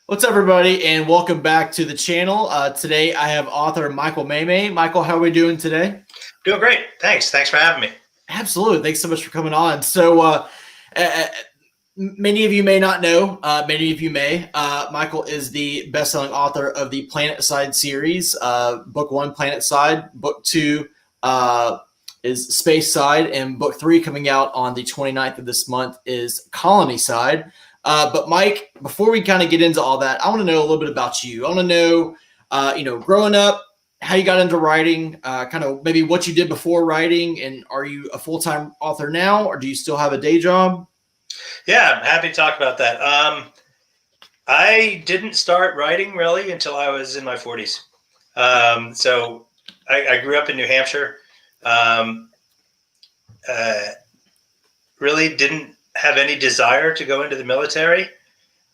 What's up, everybody, and welcome back to the channel. Today, I have author Michael Mammay. Michael, how are we doing today? Doing great. Thanks for having me. Absolutely. Thanks so much for coming on. So, many of you may not know, many of you may. Michael is the best-selling author of the Planetside series. Book 1, Planetside. Book 2 is Spaceside. And Book 3, coming out on the 29th of this month, is Colonyside. But Mike, before we kind of get into all that, I want to know a little bit about you. I want to know, growing up, how you got into writing, kind of maybe what you did before writing, and are you a full-time author now, or do you still have a day job? Yeah, I'm happy to talk about that. I didn't start writing really until I was in my 40s. So I grew up in New Hampshire. Really didn't have any desire to go into the military,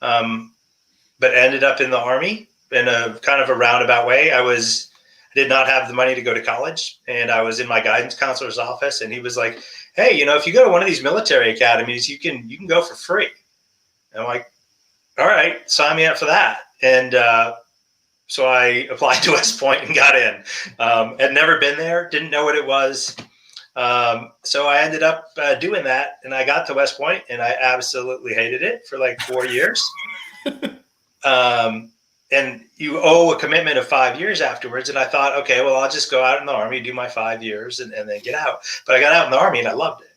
but ended up in the Army in a kind of a roundabout way. I did not have the money to go to college, and I was in my guidance counselor's office, and he was like, "Hey, if you go to one of these military academies, you can go for free." And I'm like, "All right, sign me up for that." And so I applied to West Point and got in. Had never been there, didn't know what it was. So I ended up doing that, and I got to West Point, and I absolutely hated it for like 4 years. And you owe a commitment of 5 years afterwards. And I thought, okay, well, I'll just go out in the Army, do my 5 years, and then get out. But I got out in the Army, and I loved it.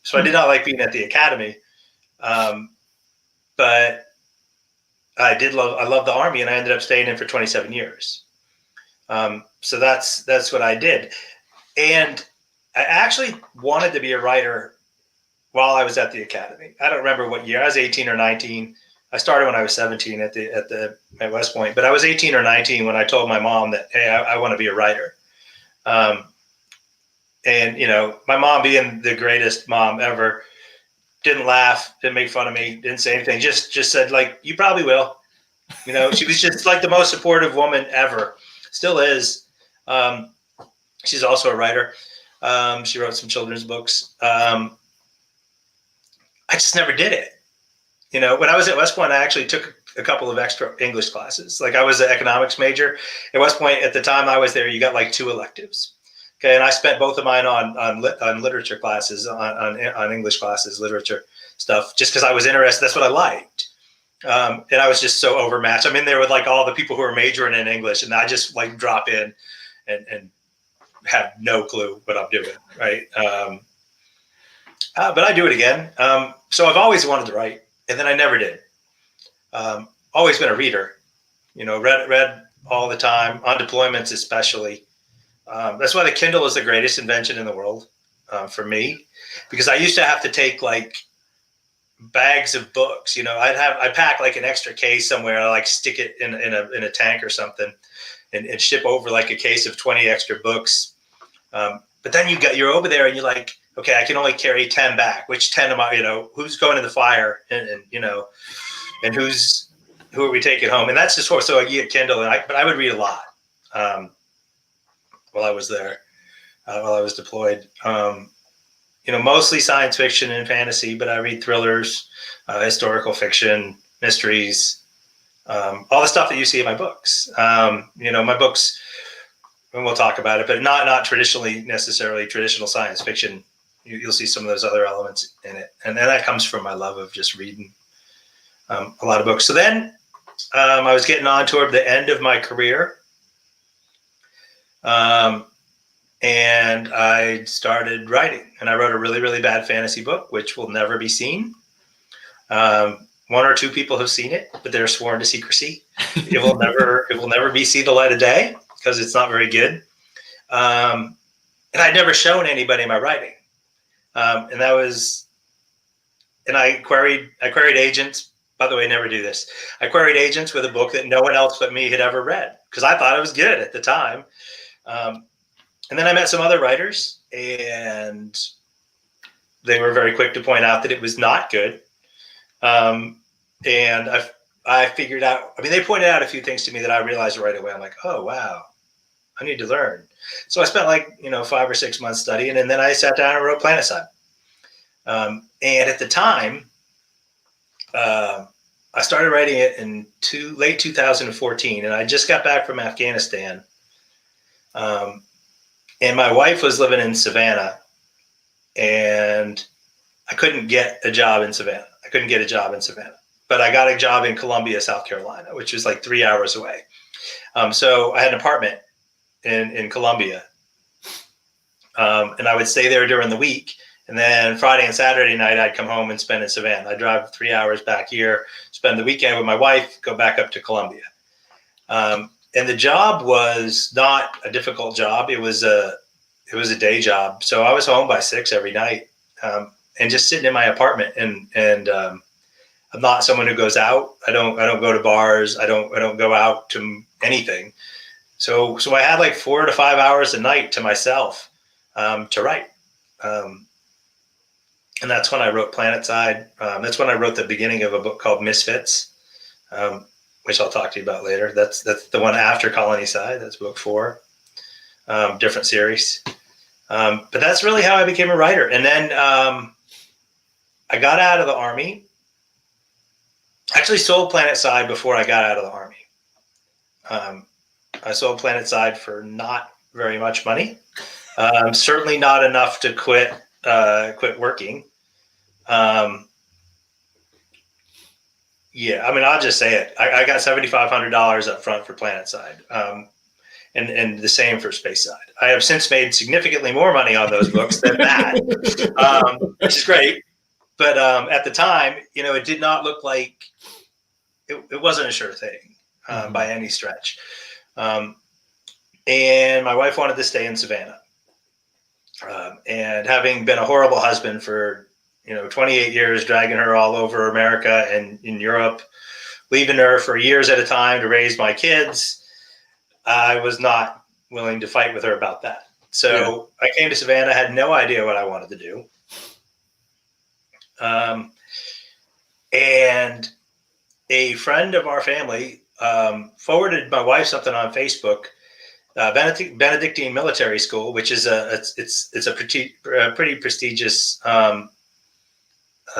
So I did not like being at the academy, but I love the Army, and I ended up staying in for 27 years. So that's what I did. And I actually wanted to be a writer while I was at the academy. I don't remember what year. I was 18 or 19. I started when I was 17 at West Point, but I was 18 or 19 when I told my mom that, hey, I want to be a writer. And my mom, being the greatest mom ever, didn't laugh, didn't make fun of me, didn't say anything. Just said, like, you probably will. She was just like the most supportive woman ever. Still is. She's also a writer. She wrote some children's books. I just never did it. When I was at West Point, I actually took a couple of extra English classes. Like, I was an economics major at West Point. At the time I was there, you got like 2 electives. Okay. And I spent both of mine on literature classes, on English classes, literature stuff, just because I was interested. That's what I liked. And I was just so overmatched. I'm in there with like all the people who are majoring in English, and I just like drop in and have no clue what I'm doing. Right. But I do it again. So I've always wanted to write. And then I never did. Always been a reader, read all the time, on deployments especially. That's why the Kindle is the greatest invention in the world for me, because I used to have to take like bags of books. I'd pack like an extra case somewhere, like stick it in a tank or something, and ship over like a case of 20 extra books. But then you're over there and you're like, okay, I can only carry 10 back. Which 10 am I, who's going in the fire, and who are we taking home? And that's just so I get Kindle, but I would read a lot while I was there, while I was deployed. Mostly science fiction and fantasy, but I read thrillers, historical fiction, mysteries, all the stuff that you see in my books. My books, and we'll talk about it, but not necessarily traditional science fiction. You'll see some of those other elements in it. And then that comes from my love of just reading a lot of books. So then I was getting on toward the end of my career. And I started writing. And I wrote a really, really bad fantasy book, which will never be seen. 1 or 2 people have seen it, but they're sworn to secrecy. It will never be seen the light of day because it's not very good. And I'd never shown anybody my writing. And I queried agents. By the way, never do this. I queried agents with a book that no one else but me had ever read, because I thought it was good at the time. And then I met some other writers, and they were very quick to point out that it was not good. And I figured out, they pointed out a few things to me that I realized right away. I'm like, oh, wow, I need to learn. So I spent 5 or 6 months studying, and then I sat down and wrote Planetside. And at the time, I started writing it in late 2014, and I just got back from Afghanistan. And my wife was living in Savannah, and I couldn't get a job in Savannah. But I got a job in Columbia, South Carolina, which was like 3 hours away. So I had an apartment in Columbia, and I would stay there during the week. And then Friday and Saturday night, I'd come home and spend in Savannah. I'd drive 3 hours back here, spend the weekend with my wife, go back up to Columbia. And the job was not a difficult job. It was a day job. So I was home by 6 every night, and just sitting in my apartment. And I'm not someone who goes out. I don't go to bars. I don't go out to anything. So I had like 4 to 5 hours a night to myself to write. And that's when I wrote Planetside. That's when I wrote the beginning of a book called Misfits, which I'll talk to you about later. That's the one after Colonyside. That's book 4, different series. But that's really how I became a writer. And then I got out of the Army. I actually sold Planetside before I got out of the Army. I sold Planetside for not very much money. Certainly not enough to quit working. Yeah, I mean, I'll just say it. I got $7,500 up front for Planetside, and the same for Spaceside. I have since made significantly more money on those books than that, which is great. But at the time, it did not look like it wasn't a sure thing by any stretch. And my wife wanted to stay in Savannah. And having been a horrible husband for 28 years, dragging her all over America and in Europe, leaving her for years at a time to raise my kids, I was not willing to fight with her about that. So I came to Savannah, had no idea what I wanted to do. And a friend of our family forwarded my wife something on Facebook. Benedictine Military School, which is it's a pretty prestigious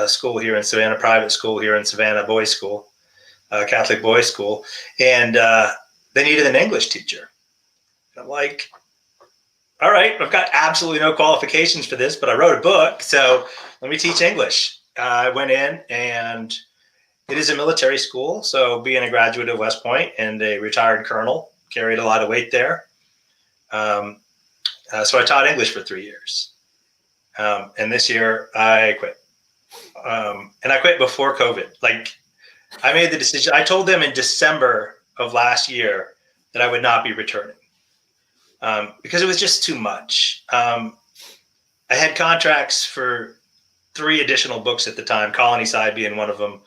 school here in Savannah, private school here in Savannah, boys' school, Catholic boys' school, and they needed an English teacher. I'm like, all right, I've got absolutely no qualifications for this, but I wrote a book, so let me teach English. I went in, and it is a military school, so being a graduate of West Point and a retired colonel, carried a lot of weight there. So I taught English for 3 years. And this year I quit. And I quit before COVID. Like, I made the decision. I told them in December of last year that I would not be returning because it was just too much. I had contracts for 3 additional books at the time, Colonyside being one of them,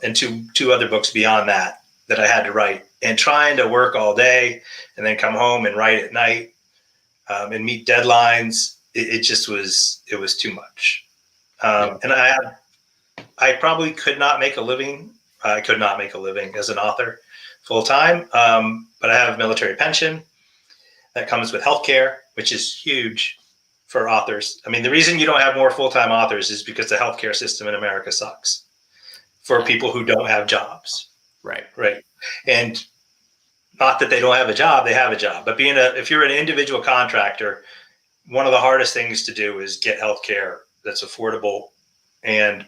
and two other books beyond that I had to write. And trying to work all day and then come home and write at night and meet deadlines, it was too much. And I probably could not make a living. I could not make a living as an author full time, but I have a military pension that comes with healthcare, which is huge for authors. I mean, the reason you don't have more full-time authors is because the healthcare system in America sucks for people who don't have jobs. Right. And not that they don't have a job, they have a job. But if you're an individual contractor, one of the hardest things to do is get healthcare that's affordable and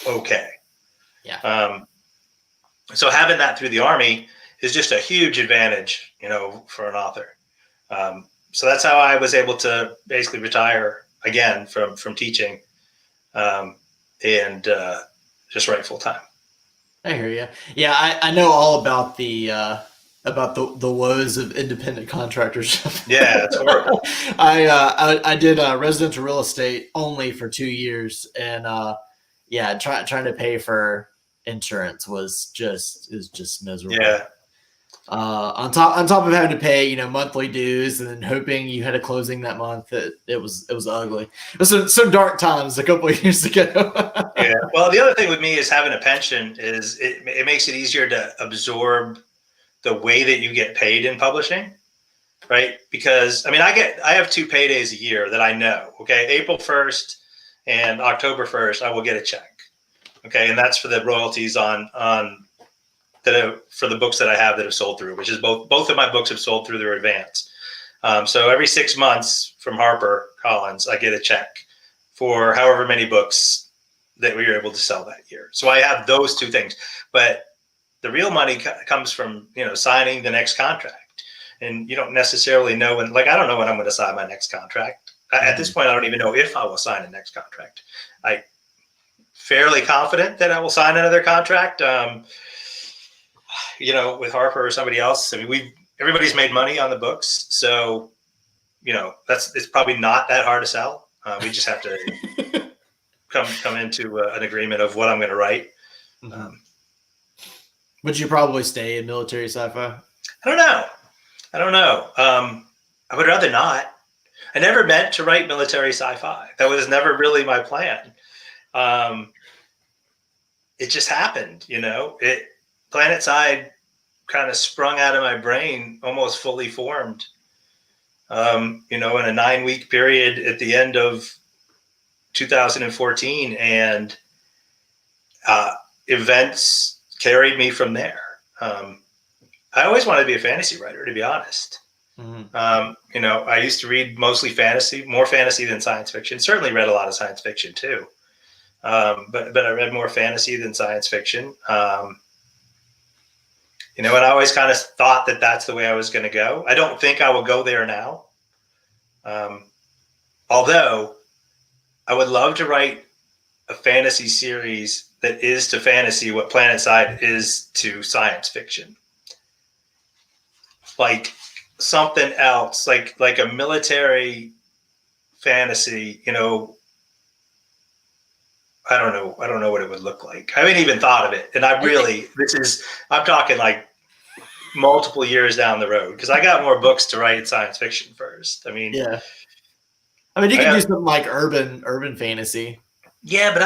okay. Yeah. So having that through the Army is just a huge advantage, for an author. So that's how I was able to basically retire again from teaching, and just write full time. I hear you. Yeah, I know all about the woes of independent contractorship. Yeah, it's horrible. I did residential real estate only for 2 years, and trying to pay for insurance was just miserable. Yeah. On top of having to pay monthly dues and then hoping you had a closing that month, it was ugly. It was some dark times a couple of years ago. Yeah. Well, the other thing with me is having a pension is it makes it easier to absorb the way that you get paid in publishing, right? Because I mean, I have 2 paydays a year that I know. Okay, April 1st and October 1st, I will get a check. Okay, and that's for the royalties on for the books that I have that have sold through, which is both of my books have sold through their advance. So every 6 months from HarperCollins, I get a check for however many books that we were able to sell that year. So I have those two things, but the real money comes from, signing the next contract. And you don't necessarily know when, I don't know when I'm going to sign my next contract. At this point, I don't even know if I will sign the next contract. I'm fairly confident that I will sign another contract, with Harper or somebody else. I mean, everybody's made money on the books. So, it's probably not that hard to sell. We just have to come into an agreement of what I'm going to write. Mm-hmm. Would you probably stay in military sci-fi? I don't know. I would rather not. I never meant to write military sci-fi. That was never really my plan. It just happened, Planetside kind of sprung out of my brain, almost fully formed, in a 9-week period at the end of 2014, and events carried me from there. I always wanted to be a fantasy writer, to be honest. Mm-hmm. I used to read mostly fantasy, more fantasy than science fiction. Certainly read a lot of science fiction too. But I read more fantasy than science fiction. And I always kind of thought that that's the way I was going to go. I don't think I will go there now. Although I would love to write a fantasy series that is to fantasy what Planetside is to science fiction. Like something else, like a military fantasy, I don't know what it would look like. I haven't even thought of it. And I'm talking like multiple years down the road, because I got more books to write in science fiction first. I mean, yeah. I mean, you can do something like urban fantasy. Yeah, but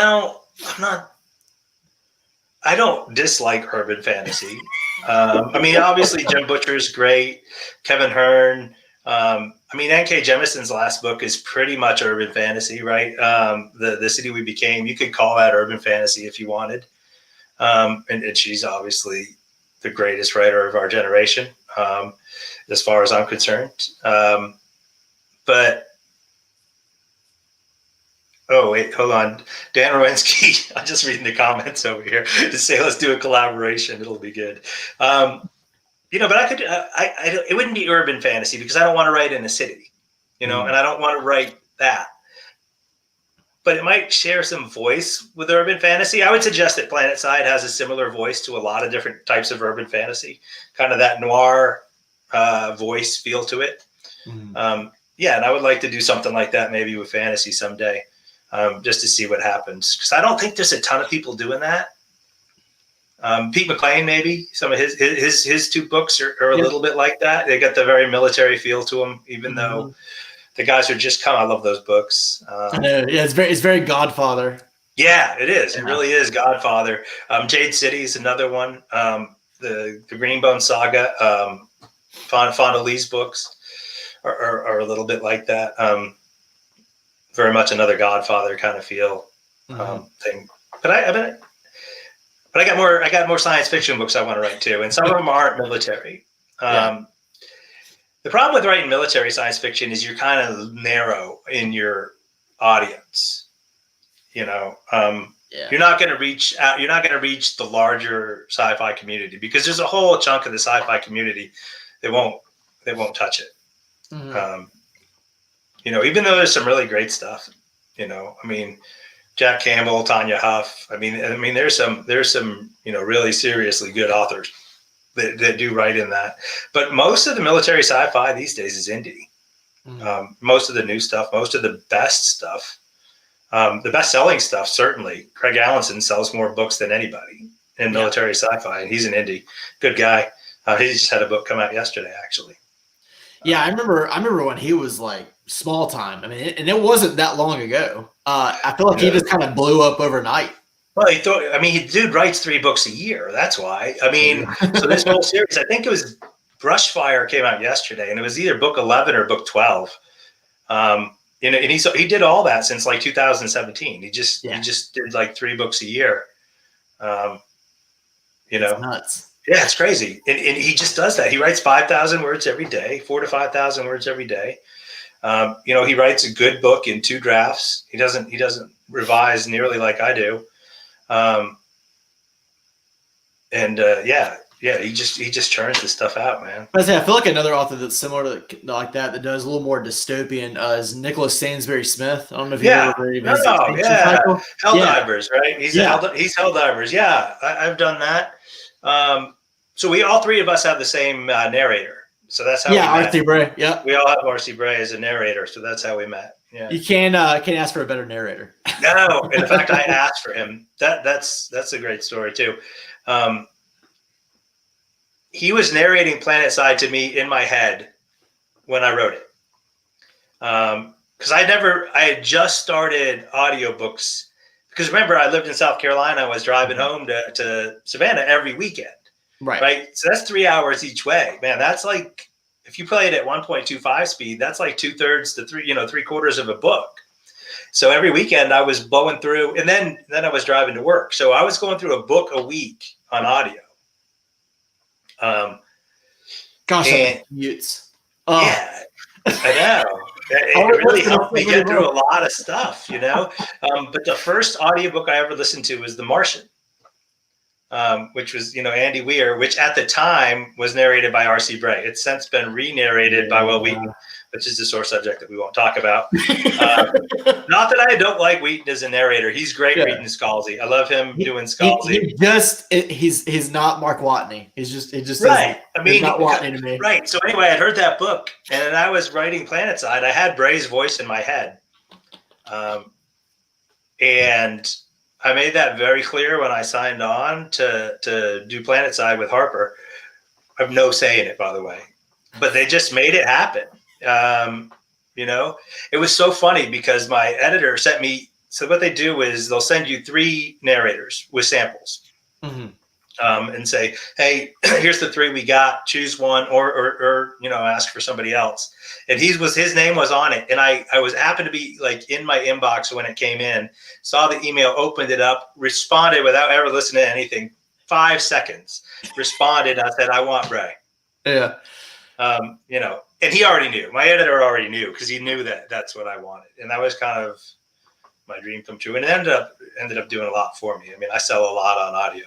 I don't dislike urban fantasy. I mean, obviously Jim Butcher's great. Kevin Hearn. N.K. Jemisin's last book is pretty much urban fantasy, right? The City We Became, you could call that urban fantasy if you wanted. And she's obviously the greatest writer of our generation, as far as I'm concerned. But oh, wait, hold on. Dan Rowinski, I'm just reading the comments over here to say, let's do a collaboration. It'll be good. But I could, it wouldn't be urban fantasy because I don't want to write in a city, and I don't want to write that. But it might share some voice with urban fantasy. I would suggest that Planetside has a similar voice to a lot of different types of urban fantasy, kind of that noir voice feel to it. Mm-hmm. And I would like to do something like that maybe with fantasy someday, just to see what happens. Because I don't think there's a ton of people doing that. Pete McLean, maybe some of his two books are a little bit like that. They got the very military feel to them, even though the guys are just I love those books. I know. Yeah, it's very Godfather. Yeah, it is. Yeah. It really is Godfather. Jade City is another one. The Greenbone Saga, Fonda Lee's books are a little bit like that. Very much another Godfather kind of feel thing. But I got more science fiction books I want to write too, and some of them aren't military. The problem with writing military science fiction is you're kind of narrow in your audience. You're not going to reach out. You're not going to reach the larger sci-fi community, because there's a whole chunk of the sci-fi community that won't touch it. Mm-hmm. Even though there's some really great stuff. Jack Campbell, Tanya Huff. I mean, there's some really seriously good authors that do write in that. But most of the military sci-fi these days is indie. Mm-hmm. Most of the new stuff, most of the best stuff, the best-selling stuff, certainly. Craig Allenson sells more books than anybody in military sci-fi, and he's an indie. Good guy. He just had a book come out yesterday, actually. Yeah, I remember when he was like small time. I mean, and it wasn't that long ago. I feel like he just kind of blew up overnight. Well, dude writes 3 books a year. That's why. So this whole series, I think it was Brushfire came out yesterday, and it was either book 11 or book 12. And he did all that since like 2017. He just did like 3 books a year. You It's know, nuts. yeah, it's crazy. And he just does that. He writes 5,000 words every day, 4,000 to 5,000 words every day. You know, he writes a good book in 2 drafts. He doesn't revise nearly like I do. He just churns this stuff out, man. I feel like another author that's similar to like that does a little more dystopian is Nicholas Samsbury Smith. I don't know if you've ever read his expansion cycle. Helldivers, right? He's Helldivers. Yeah, I've done that. So we all 3 of us have the same narrator. So that's how we met. R.C. Bray. Yeah, we all have R.C. Bray as a narrator. So that's how we met. Yeah, you can't ask for a better narrator. No, in fact, I asked for him. That's a great story too. He was narrating Planetside to me in my head when I wrote it. Because I had just started audiobooks. Because remember, I lived in South Carolina. I was driving home to Savannah every weekend. Right. So that's 3 hours each way. Man, that's like, if you play it at 1.25 speed, that's like 2/3 to 3/4 of a book. So every weekend I was blowing through, and then I was driving to work. So I was going through a book a week on audio. Gosh, mutes. Oh. Yeah, I know. It really helped me get through a lot of stuff, you know. But the first audiobook I ever listened to was The Martian, which was, Andy Weir, which at the time was narrated by R.C. Bray. It's since been re-narrated by Will Wheaton, which is a sore subject that we won't talk about. Not that I don't like Wheaton as a narrator. He's great reading Scalzi. I love him doing Scalzi. He's not Mark Watney. It just right. I mean, not Watney to me. Right. So anyway, I'd heard that book, and then I was writing Planetside. I had Bray's voice in my head, and I made that very clear when I signed on to do Planetside with Harper. I have no say in it, by the way, but they just made it happen. It was so funny because my editor sent me. So what they do is they'll send you 3 narrators with samples, and say, "Hey, here's the 3 we got. Choose one, or ask for somebody else." And his name was on it, and I happened to be like in my inbox when it came in. Saw the email, opened it up, responded without ever listening to anything. 5 seconds, responded. I said, "I want Bray." Yeah. And he already knew. My editor already knew because he knew that that's what I wanted, and that was kind of my dream come true. And it ended up doing a lot for me. I mean, I sell a lot on audio.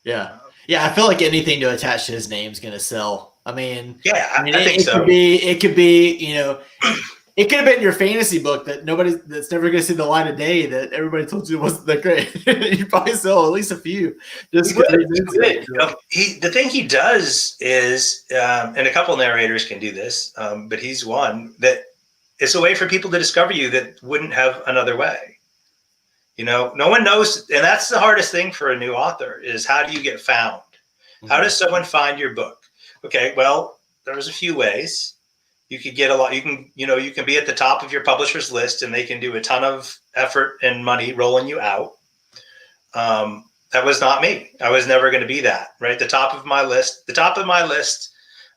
Yeah. I feel like anything to attach to his name is going to sell. I think so. It could be, it could have been your fantasy book that's never going to see the light of day that everybody told you wasn't that great. You'd probably sell at least a few. The thing he does is, and a couple narrators can do this, but he's one that it's a way for people to discover you that wouldn't have another way. No one knows. And that's the hardest thing for a new author is how do you get found? Mm-hmm. How does someone find your book? Okay, well, there's a few ways. You could get a lot. You can be at the top of your publisher's list, and they can do a ton of effort and money rolling you out. That was not me. I was never going to be that. Right, the top of my list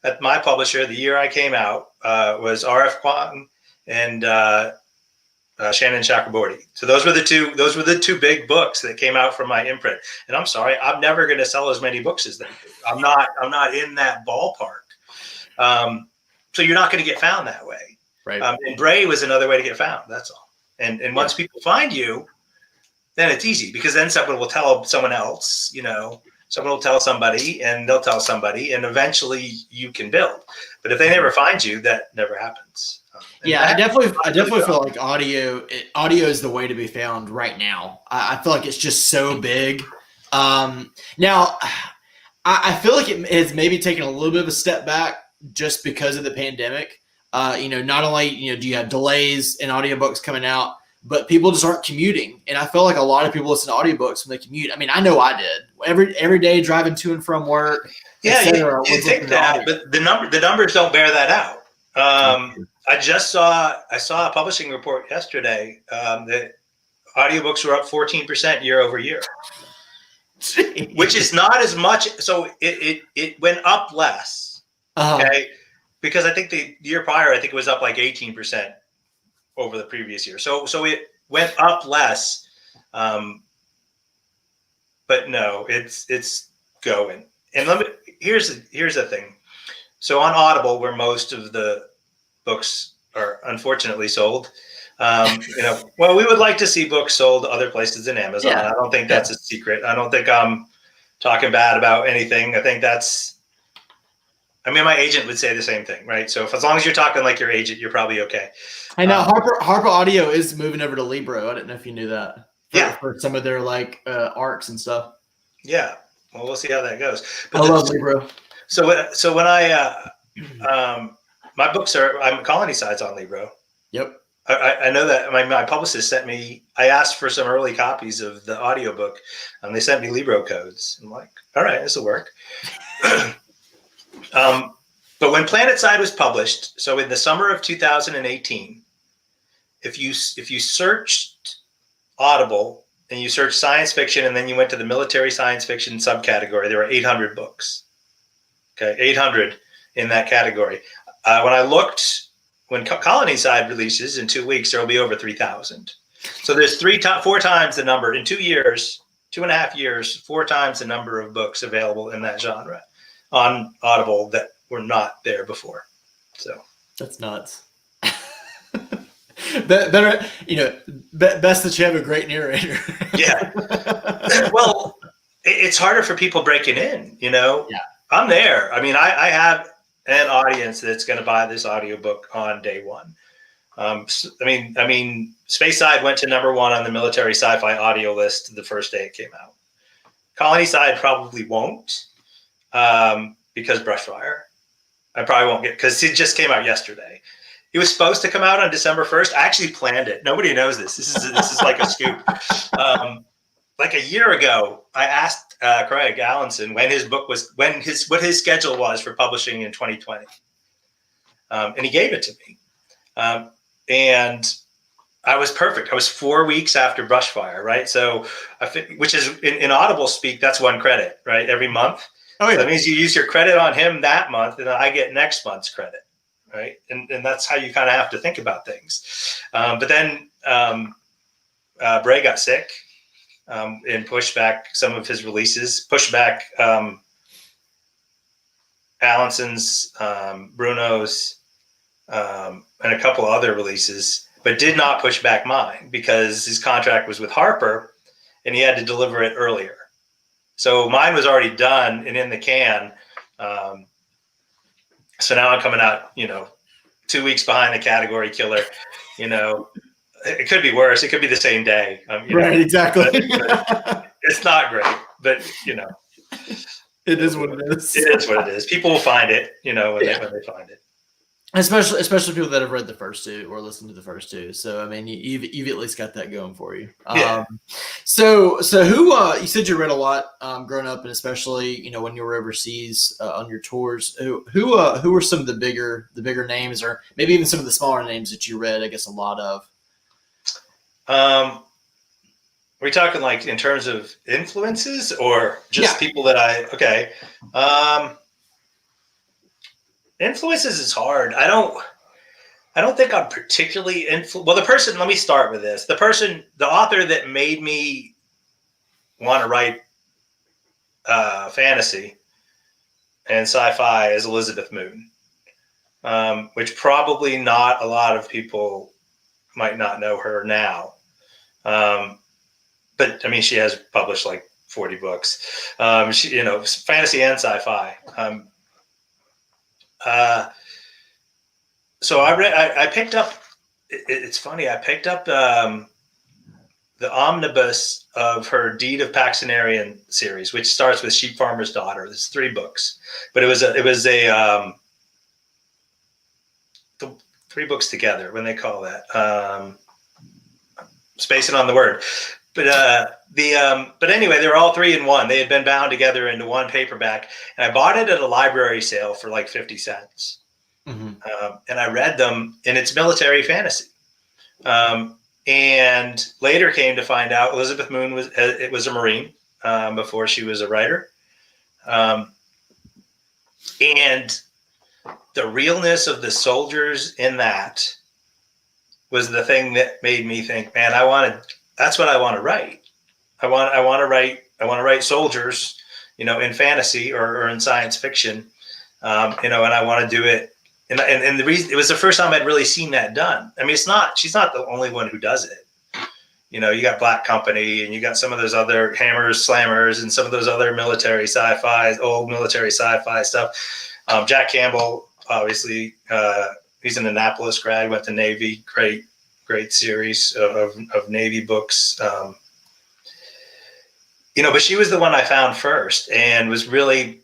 at my publisher the year I came out was R.F. Quantum and Shannon Chakraborty. So those were the two big books that came out from my imprint. And I'm sorry, I'm never going to sell as many books as they do. I'm not in that ballpark. So you're not going to get found that way. Right. And Bray was another way to get found. That's all. And once people find you, then it's easy because then someone will tell someone else, someone will tell somebody and they'll tell somebody and eventually you can build. But if they never find you, that never happens. I definitely feel like audio is the way to be found right now. I feel like it's just so big. Now I feel like it has maybe taken a little bit of a step back just because of the pandemic. Not only, do you have delays in audiobooks coming out, but people just aren't commuting. And I feel like a lot of people listen to audiobooks when they commute. I mean, I know I did every day driving to and from work. Yeah, you think that, but the numbers don't bear that out. I saw a publishing report yesterday that audiobooks were up 14% year over year, which is not as much. So it went up less. Okay. Because I think the year prior, it was up like 18% over the previous year. So it went up less. But but no, it's going. And here's the thing. So on Audible, where most of the books are unfortunately sold, well, we would like to see books sold other places than Amazon. Yeah. I don't think that's a secret. I don't think I'm talking bad about anything. I think my agent would say the same thing, right? So as long as you're talking like your agent, you're probably okay. I know Harper Audio is moving over to Libro. I didn't know if you knew that. For some of their arcs and stuff. Yeah. Well, we'll see how that goes. But I love Libro. So when I my books I'm Colonyside's on Libro. Yep. I know that my publicist sent me. I asked for some early copies of the audiobook, and they sent me Libro codes. I'm like, all right, this will work. But when Planetside was published, so in the summer of 2018, if you searched Audible and you searched science fiction and then you went to the military science fiction subcategory, there were 800 books. Okay, 800 in that category. When I looked, when Colonyside releases in 2 weeks, there will be over 3,000. So there's 4 times the number in 2 years, 2.5 years, 4 times the number of books available in that genre on Audible that were not there before. So that's nuts. Better, best that you have a great narrator. Yeah. Well, it's harder for people breaking in, Yeah. I'm there. I mean, I have an audience that's going to buy this audiobook on day one. Spaceside went to number 1 on the military sci-fi audio list the first day it came out. Colonyside probably won't, because Brushfire. I probably won't get, because it just came out yesterday. It was supposed to come out on December 1st. I actually planned it. Nobody knows this. This is like a scoop. Like a year ago, I asked Craig Allenson what his schedule was for publishing in 2020, and he gave it to me. And I was perfect. I was 4 weeks after Brushfire, right? So, which is in Audible speak, that's 1 credit, right? Every month. Oh, yeah. So that means you use your credit on him that month, and then I get next month's credit, right? And that's how you kind of have to think about things. But then Bray got sick and pushed back some of his releases, pushed back Allenson's, Bruno's, and a couple other releases, but did not push back mine because his contract was with Harper and he had to deliver it earlier. So mine was already done and in the can. So now I'm coming out, 2 weeks behind the category killer. It could be worse. It could be the same day. Right, exactly. But it's not great, but it is what it is. It is what it is. People will find it, when they find it. Especially people that have read the first 2 or listened to the first 2. So you've at least got that going for you. Yeah. So who you said you read a lot growing up, and especially when you were overseas on your tours. Who were some of the bigger names, or maybe even some of the smaller names that you read? I guess a lot of. Are we talking like in terms of influences or just people that okay. Influences is hard. I don't think I'm particularly well, let me start with this. The author that made me want to write fantasy and sci-fi is Elizabeth Moon, which probably not a lot of people might not know her now. But she has published like 40 books. She, fantasy and sci-fi. So I picked up, it's funny, I picked up the omnibus of her Deed of Paxenarian series, which starts with Sheep Farmer's Daughter. There's 3 books, but it was 3 books together. When they call that, spacing on the word, but anyway, they were all 3 in 1. They had been bound together into 1 paperback, and I bought it at a library sale for like 50 cents. Mm-hmm. And I read them, and it's military fantasy. And later came to find out Elizabeth Moon was a Marine before she was a writer. And the realness of the soldiers in that was the thing that made me think, man, that's what I want to write. I want to write I want to write soldiers, in fantasy or in science fiction, and I want to do it. And the reason, it was the first time I'd really seen that done. I mean, she's not the only one who does it. You got Black Company, and you got some of those other Hammers, Slammers, and some of those other military sci-fi, old military sci-fi stuff. Jack Campbell, obviously, he's an Annapolis grad, went to Navy. Great series of Navy books. But she was the one I found first, and was really,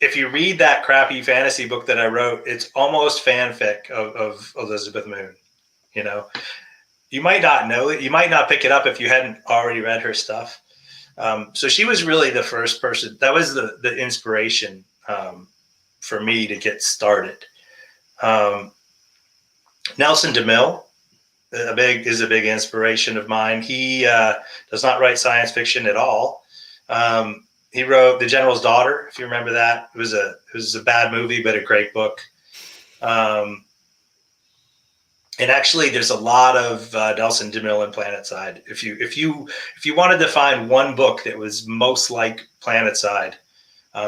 if you read that crappy fantasy book that I wrote, it's almost fanfic of Elizabeth Moon. You might not know it. You might not pick it up if you hadn't already read her stuff. So she was really the first person. That was the inspiration for me to get started. Nelson DeMille is a big inspiration of mine. He does not write science fiction at all. He wrote The General's Daughter, if you remember that. It was a bad movie, but a great book. And actually, there's a lot of Nelson DeMille in Planetside. If you wanted to find one book that was most like Planetside,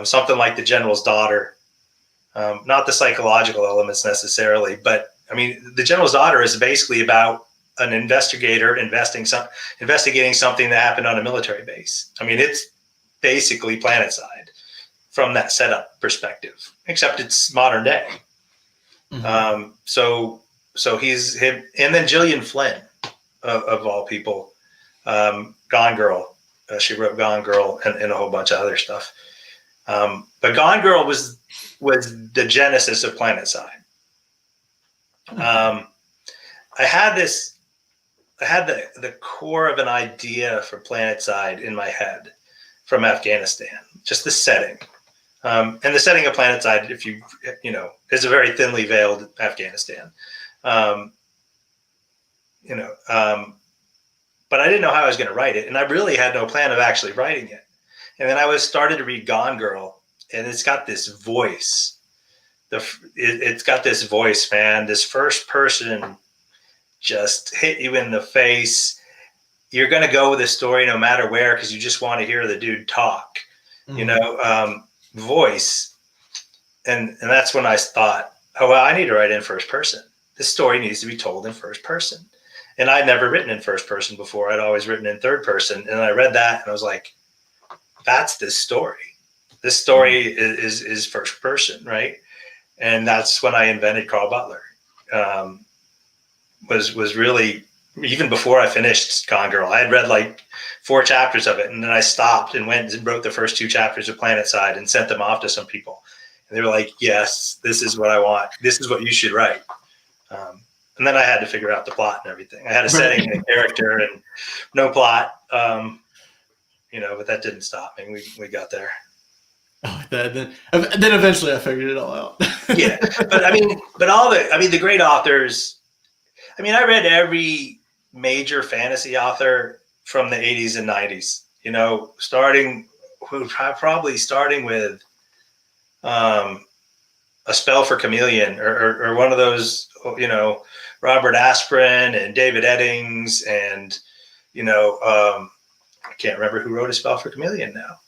something like The General's Daughter, not the psychological elements necessarily, but I mean, The General's Daughter is basically about an investigator investigating something that happened on a military base. I mean, it's basically Planetside from that setup perspective, except it's modern day. Mm-hmm. So he's him, and then Gillian Flynn, of all people, Gone Girl. She wrote Gone Girl and a whole bunch of other stuff. But Gone Girl was the genesis of Planetside. I had the core of an idea for Planetside in my head from Afghanistan, just the setting. And the setting of Planetside, is a very thinly veiled Afghanistan. But I didn't know how I was going to write it, and I really had no plan of actually writing it. And then I started to read Gone Girl, and it's got this voice. It's got this voice, man. This first person just hit you in the face. You're going to go with a story no matter where, because you just want to hear the dude talk. Mm-hmm. Voice. And that's when I thought, oh, well, I need to write in first person. This story needs to be told in first person. And I'd never written in first person before. I'd always written in third person. And I read that and I was like, that's this story. This story is first person, right? And that's when I invented Carl Butler. Was really, even before I finished Gone Girl, I had read like 4 chapters of it. And then I stopped and went and wrote the first 2 chapters of Planetside and sent them off to some people. And they were like, yes, this is what I want. This is what you should write. And then I had to figure out the plot and everything. I had a setting and a character and no plot, but that didn't stop me. We got there. Oh, then eventually I figured it all out. Yeah. But the great authors, I read every major fantasy author from the 80s and 90s, probably starting with A Spell for Chameleon or one of those, Robert Asprin and David Eddings and, I can't remember who wrote A Spell for Chameleon now.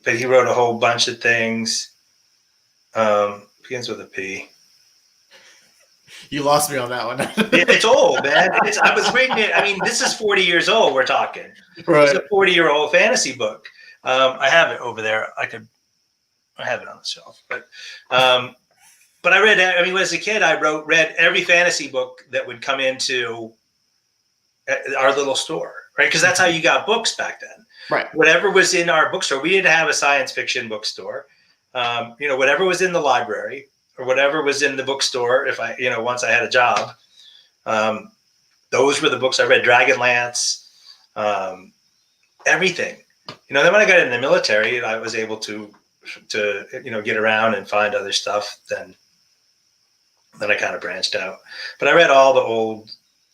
But he wrote a whole bunch of things. Begins with a P. You lost me on that one. It's old, man. I was reading it. This is 40 years old. We're talking. Right. It's a 40-year-old fantasy book. I have it over there. I have it on the shelf. But I read. As a kid, I read every fantasy book that would come into our little store, right? Because that's how you got books back then. Right. Whatever was in our bookstore. We didn't have a science fiction bookstore. Whatever was in the library or whatever was in the bookstore. If once I had a job, those were the books I read. Dragonlance, everything. Then when I got in the military, I was able to get around and find other stuff. Then I kind of branched out. But I read all the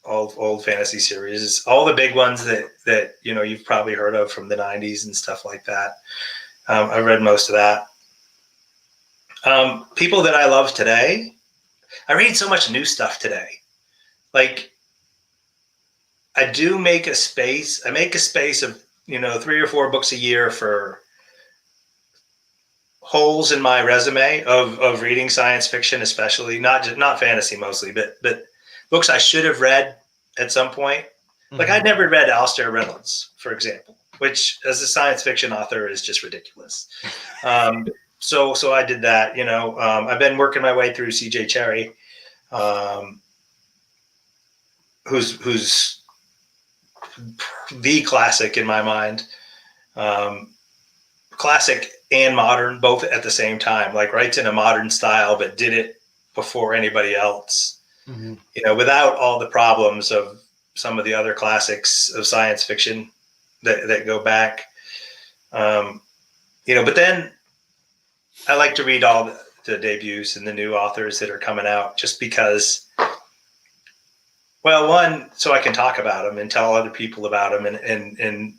old fantasy series, all the big ones that you've probably heard of from the 90s and stuff like that. I read most of that. People that I love today, I read so much new stuff today. Like I do make a space. I make a space of 3 or 4 books a year for holes in my resume of reading science fiction, especially not fantasy mostly, but books I should have read at some point. Like I'd never read Alistair Reynolds, for example, which as a science fiction author is just ridiculous. So I did that. I've been working my way through C.J. Cherry, who's the classic in my mind. Classic and modern, both at the same time. Like writes in a modern style, but did it before anybody else. Without all the problems of some of the other classics of science fiction that go back. But then I like to read all the debuts and the new authors that are coming out, just because, well, one, so I can talk about them and tell other people about them and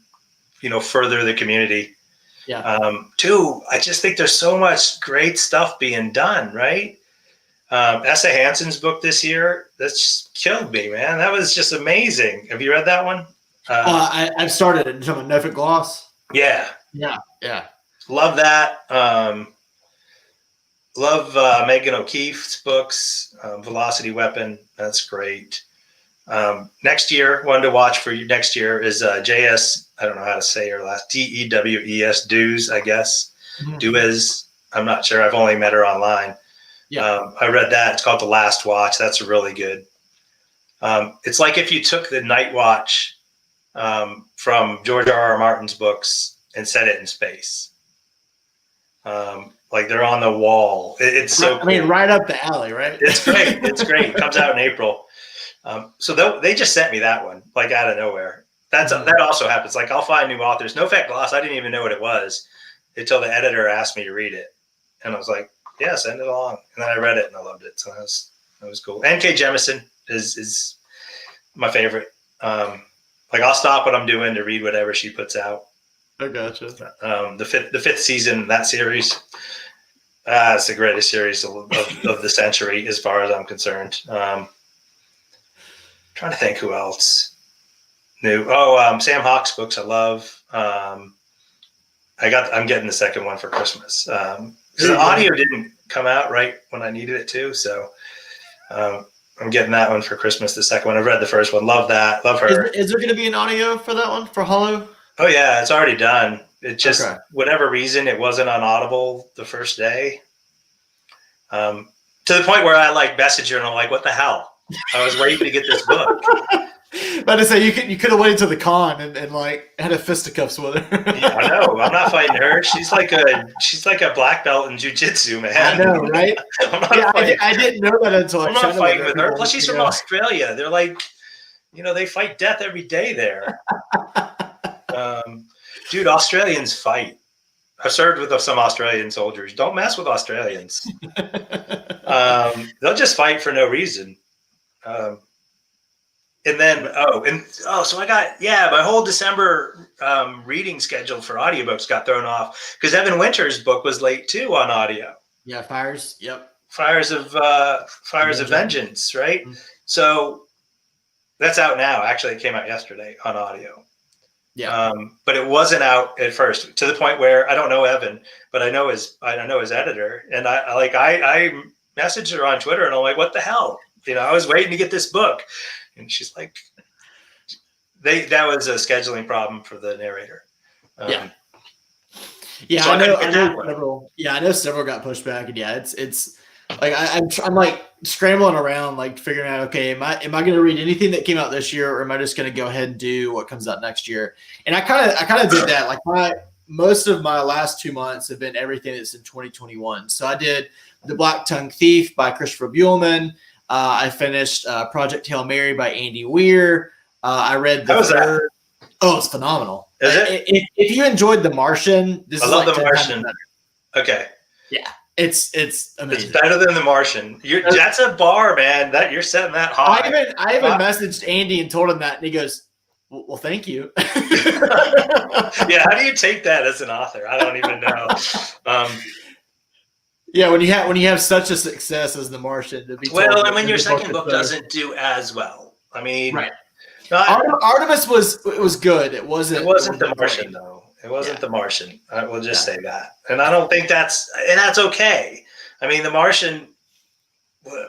further the community. Yeah. Two, I just think there's so much great stuff being done, right? Essa Hansen's book this year, that's killed me, man. That was just amazing. Have you read that one? I've started it. Talking about Norfolk Gloss. Yeah. Love that. Love Megan O'Keefe's books. Velocity Weapon, that's great. Next year, one to watch for you next year is JS. I don't know how to say her last. DEWES, Dews, I guess. Duez. I'm not sure. I've only met her online. Yeah. I read that. It's called The Last Watch. That's really good. It's like if you took the Night Watch from George R.R. Martin's books and set it in space. Like they're on the wall. It's so cool. I mean, right up the alley, right? It's great. It's great. It comes out in April. So they just sent me that one, like out of nowhere. That also happens. Like I'll find new authors. No Fat Gloss, I didn't even know what it was until the editor asked me to read it. And I was like, yeah, send it along. And then I read it and I loved it. So that was cool. N.K. Jemisin is my favorite. Like I'll stop what I'm doing to read whatever she puts out. I gotcha. The fifth season, that series, it's the greatest series of the century as far as I'm concerned. Trying to think who else new. Sam Hawke's books I love. I'm getting the second one for Christmas. The audio didn't come out right when I needed it to, so I'm getting that one for Christmas. The second one, I've read the first one. Love that. Love her. Is there going to be an audio for that one for Hollow? Oh yeah, it's already done. It just whatever reason it wasn't on Audible the first day. To the point where I like messaged her and I'm like, what the hell? I was waiting to get this book. About to say you could have waited till the con and like had a fisticuffs with her. Yeah, I know. I'm not fighting her. She's like a black belt in jiu-jitsu, man. I know, right? I didn't know that until I'm not fighting with her. Plus, she's from Australia. They're like, they fight death every day there. Dude, Australians fight. I've served with some Australian soldiers. Don't mess with Australians. They'll just fight for no reason. So I got, my whole December reading schedule for audiobooks got thrown off because Evan Winter's book was late too on audio. Yeah, Fires. Yep. Fires of Vengeance, right? Mm-hmm. So that's out now. Actually, it came out yesterday on audio. Yeah. But it wasn't out at first, to the point where I don't know Evan, but I know his editor, and I messaged her on Twitter, and I'm like, what the hell? I was waiting to get this book. And she's like, that was a scheduling problem for the narrator. I know several got pushed back, and it's like I'm like scrambling around, like figuring out, okay, am I going to read anything that came out this year, or am I just going to go ahead and do what comes out next year? And I kind of did that. Like most of my last 2 months have been everything that's in 2021. So I did The Black Tongue Thief by Christopher Buehlman. I finished Project Hail Mary by Andy Weir. I read the third. Oh, it's phenomenal. Is it? If you enjoyed The Martian, I love The Martian. Okay. Yeah, it's amazing. It's better than The Martian. That's a bar, man. That you're setting that high. I even messaged Andy and told him that, and he goes, "Well, thank you." Yeah, how do you take that as an author? I don't even know. Yeah, when you have such a success as The Martian, to be and when your second book doesn't do as well, I mean, right. Artemis was good. It wasn't the Martian great. though. It wasn't the Martian. I will just say that, and I don't think that's okay. I mean, the Martian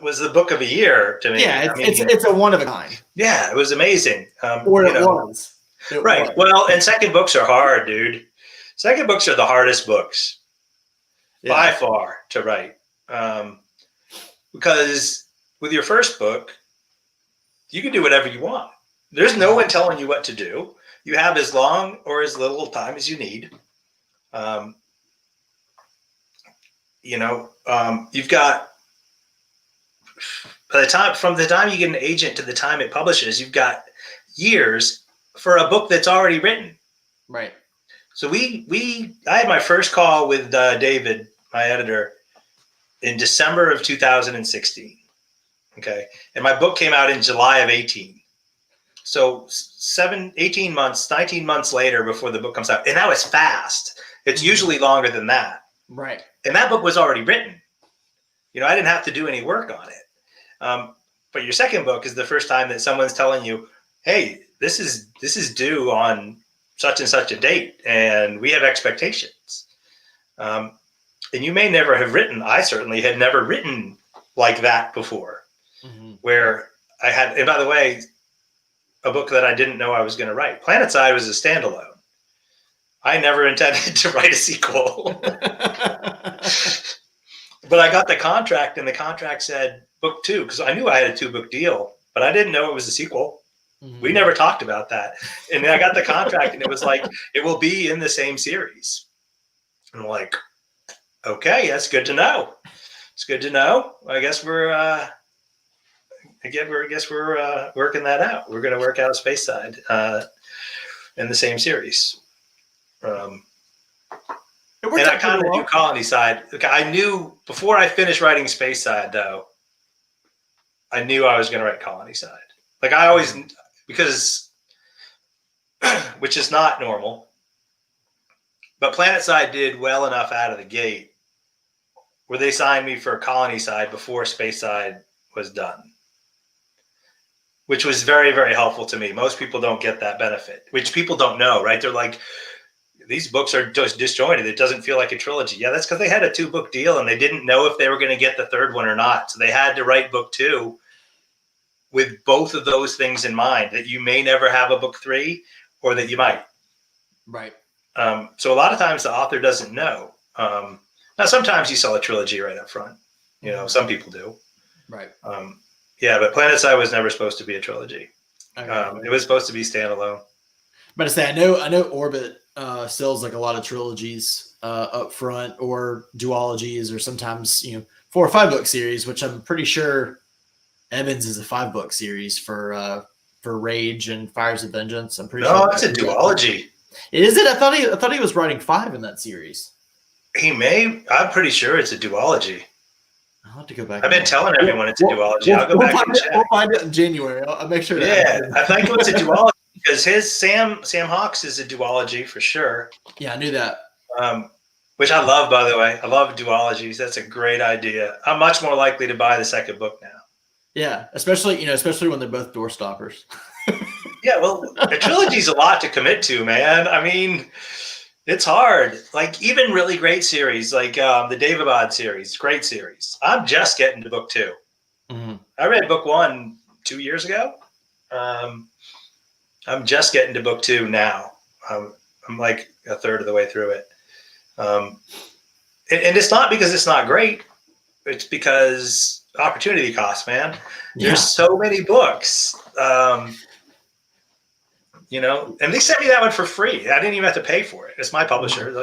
was the book of the year to me. Yeah, it's a one of a kind. Yeah, it was amazing. Or it was. Right. Well, and second books are hard, dude. Second books are the hardest books by far to write. Because with your first book, you can do whatever you want. There's no one telling you what to do. You have as long or as little time as you need. You've got from the time you get an agent to the time it publishes, you've got years for a book that's already written. Right. So I had my first call with David, my editor, in December of 2016. Okay. And my book came out in July of 18. So 19 months later before the book comes out. And now it's fast. It's usually longer than that. Right. And that book was already written. I didn't have to do any work on it. But your second book is the first time that someone's telling you, hey, this is due on such and such a date, and we have expectations. And you may never have written, I certainly had never written like that before, where I had, and by the way, a book that I didn't know I was going to write. Planetside was a standalone. I never intended to write a sequel. But I got the contract, and the contract said book 2, because I knew I had a 2-book deal, but I didn't know it was a sequel. We never talked about that. And then I got the contract, and it was like, it will be in the same series. And I'm like, okay, that's good to know. It's good to know. I guess we're working that out. We're going to work out Speyside in the same series. And I kind of knew Colonyside. I knew before I finished writing Speyside, though, I knew I was going to write Colonyside. Like I always, because, which is not normal, but Planetside did well enough out of the gate where they signed me for Colonyside before Speyside was done, which was very, very helpful to me. Most people don't get that benefit, which people don't know, right? They're like, these books are just disjointed. It doesn't feel like a trilogy. Yeah, that's because they had a 2-book deal and they didn't know if they were going to get the third one or not. So they had to write book 2 with both of those things in mind, that you may never have a book 3 or that you might. Right. So a lot of times the author doesn't know. Now, sometimes you sell a trilogy right up front. Some people do. Right. But Planetside was never supposed to be a trilogy. Okay. It was supposed to be standalone. But I say, I know Orbit sells like a lot of trilogies up front, or duologies, or sometimes 4 or 5 book series, which I'm pretty sure Evans is a 5-book series for Rage and Fires of Vengeance. I'm pretty sure. No, it's a duology. Is it? I thought he was writing 5 in that series. He may. I'm pretty sure it's a duology. I'll have to go back. I've been telling everyone it's a duology. I'll go back and check. We'll find it in January. I'll make sure. I think it's a duology because his Sam Hawks is a duology for sure. Yeah, I knew that. Which I love, by the way. I love duologies. That's a great idea. I'm much more likely to buy the second book now. Yeah, especially when they're both door stoppers. Yeah, well, a trilogy's a lot to commit to, man. I mean, it's hard. Like even really great series, like the David series, great series. I'm just getting to book 2. Mm-hmm. I read book 1 2 years ago. I'm just getting to book 2 now. I'm like a third of the way through it. And it's not because it's not great. It's because opportunity cost, man. There's so many books. And they sent me that one for free. I didn't even have to pay for it. It's my publisher.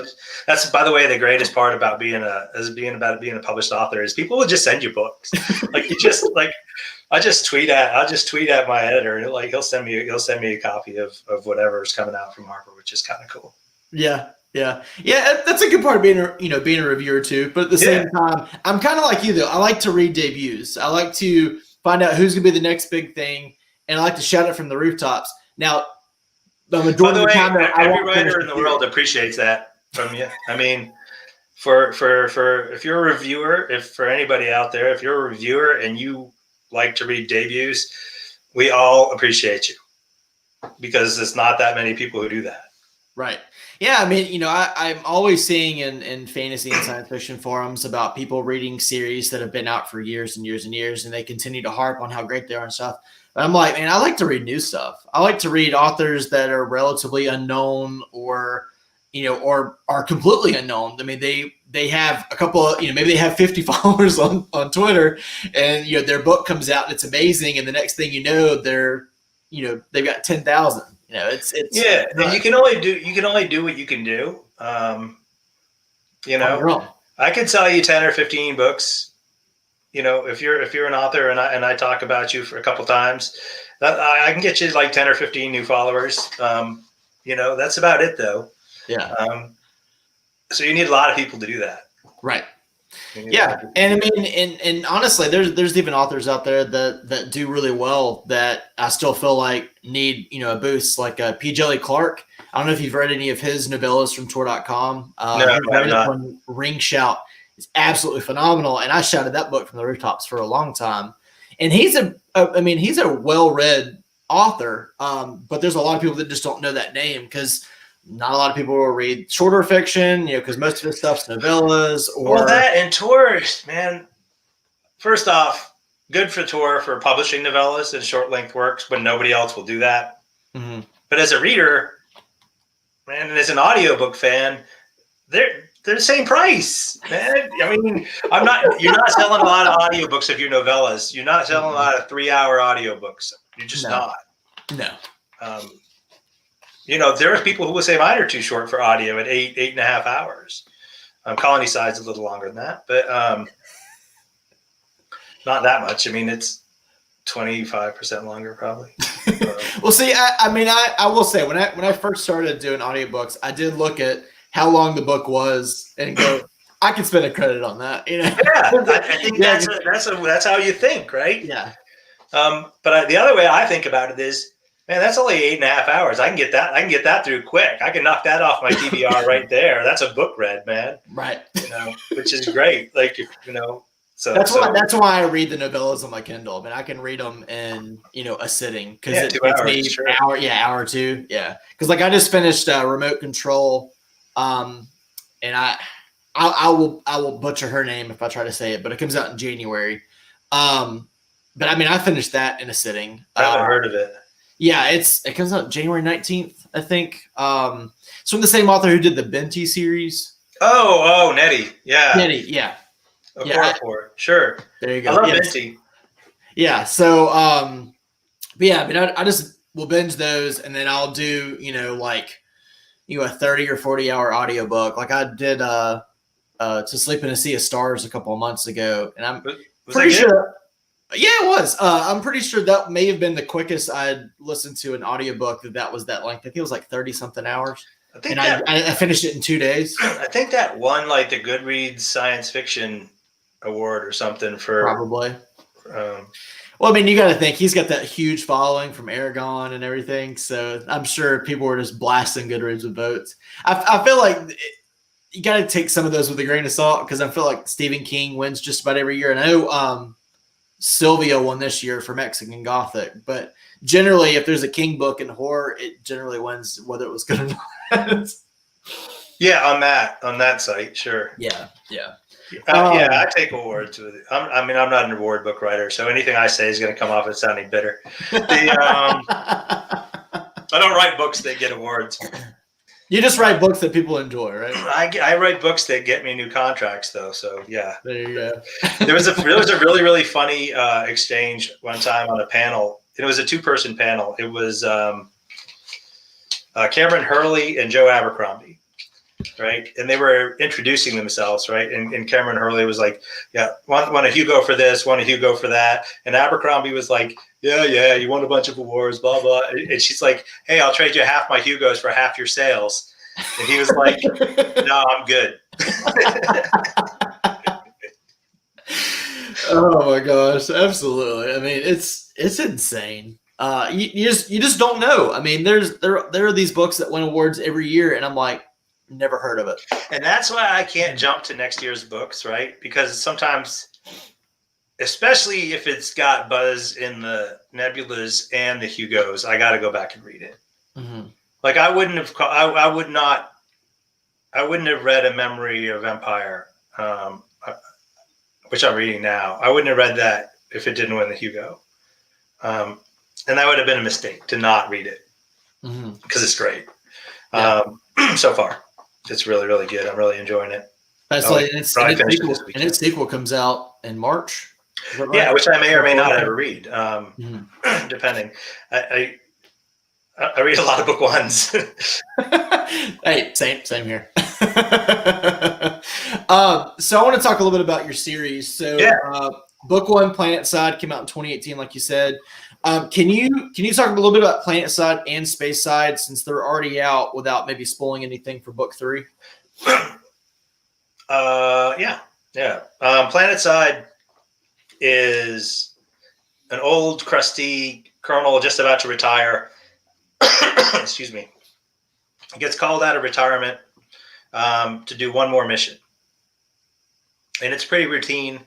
That's, by the way, the greatest part about being a published author is people will just send you books. I'll just tweet at my editor, and he'll send me a copy of whatever's coming out from Harper, which is kind of cool. Yeah. That's a good part of being a reviewer too. But at the same time, I'm kind of like you though. I like to read debuts. I like to find out who's gonna be the next big thing, and I like to shout it from the rooftops. Now, the majority of the time, every writer in the world appreciates that from you. I mean, for if you're a reviewer, for anybody out there, if you're a reviewer and you like to read debuts, we all appreciate you. because there's not that many people who do that. Right. Yeah. I mean, I'm always seeing in fantasy and science fiction forums about people reading series that have been out for years and years and years, and they continue to harp on how great they are and stuff. But I'm like, man, I like to read new stuff. I like to read authors that are relatively unknown or are completely unknown. I mean, they have a couple of, maybe they have 50 followers on Twitter, and, their book comes out and it's amazing. And the next thing you know, they've got 10,000. It's and you can only do what you can do. I could sell you 10 or 15 books. If you're an author and I talk about you for a couple times, I can get you like 10 or 15 new followers. That's about it though. Yeah. So you need a lot of people to do that. Right. Yeah. And I mean, and honestly, there's even authors out there that do really well that I still feel like need, a boost, like P. Jelly Clark. I don't know if you've read any of his novellas from Tor.com. No, I have not. Ring Shout is absolutely phenomenal. And I shouted that book from the rooftops for a long time. And he's a well-read author. But there's a lot of people that just don't know that name because not a lot of people will read shorter fiction, because most of his stuff's novellas. Well, that and Tor, man. First off, good for Tor for publishing novellas and short length works when nobody else will do that. Mm-hmm. But as a reader, man, and as an audiobook fan, they're the same price, man. I mean, you're not selling a lot of audiobooks of your novellas. You're not selling a lot of 3-hour audiobooks. You're just not. No. There are people who will say mine are too short for audio at 8.5 hours. Colonyside's a little longer than that, but not that much. I mean, it's 25% longer probably. Well, see, I will say when I first started doing audiobooks, I did look at how long the book was and go, I could spend a credit on that. Yeah, I think that's how you think, right? Yeah. But the other way I think about it is, man, that's only 8.5 hours. I can get that through quick. I can knock that off my TBR right there. That's a book read, man. Right. Which is great. Like, so that's why I read the novellas on my Kindle. I mean, I can read them in, a sitting because it takes me an hour or two. Yeah. Because like I just finished Remote Control, and I will butcher her name if I try to say it, but it comes out in January. But I mean, I finished that in a sitting. I haven't heard of it. Yeah, it comes out January 19th, I think. It's from the same author who did the Benty series. Oh, Nettie. Yeah. Nettie, yeah. Sure. There you go. I love Benty. Yeah. So, but yeah, I mean, I just will binge those, and then I'll do, a 30 or 40 hour audiobook. Like I did To Sleep in a Sea of Stars a couple of months ago, and I'm pretty sure. Yeah, it was. I'm pretty sure that may have been the quickest I'd listened to an audiobook that was that length. I think it was like 30 something hours. I finished it in 2 days. I think that won like the Goodreads Science Fiction Award or something for probably. Well, I mean, you got to think he's got that huge following from Aragon and everything. So I'm sure people were just blasting Goodreads with votes. I feel like you got to take some of those with a grain of salt because I feel like Stephen King wins just about every year. And I know Sylvia won this year for Mexican Gothic, but generally, if there's a King book in horror, it generally wins whether it was good or not. Yeah, on that site, sure. Yeah. I take awards with it. I'm not an award book writer, so anything I say is going to come off as sounding bitter. I don't write books that get awards. You just write books that people enjoy, right? I write books that get me new contracts, though. So yeah, there you go. There was a really, really funny exchange one time on a panel. It was a 2-person panel. It was Cameron Hurley and Joe Abercrombie, right? And they were introducing themselves, right? And Cameron Hurley was like, "Yeah, want a Hugo for this, want a Hugo for that," and Abercrombie was like, Yeah, you won a bunch of awards, blah, blah. And she's like, "Hey, I'll trade you half my Hugos for half your sales." And he was like, "No, I'm good." Oh my gosh, absolutely. I mean, it's insane. You just don't know. I mean, there are these books that win awards every year, and I'm like, never heard of it. And that's why I can't jump to next year's books, right? Because sometimes especially if it's got Buzz in the Nebulas and the Hugos, I got to go back and read it. Mm-hmm. Like I wouldn't have read A Memory of Empire, which I'm reading now. I wouldn't have read that if it didn't win the Hugo. And that would have been a mistake to not read it, because it's great. Yeah. So far, it's really, really good. I'm really enjoying it. And its sequel comes out in March. Is that right? Yeah, which I may or may not ever read, depending. I read a lot of book ones. Hey, same here. So I want to talk a little bit about your series. So, book one, Planetside, came out in 2018, like you said. Can you talk a little bit about Planetside and Spaceside, since they're already out, without maybe spoiling anything for book three? Planetside is an old, crusty colonel just about to retire. Excuse me. He gets called out of retirement to do one more mission, and it's pretty routine.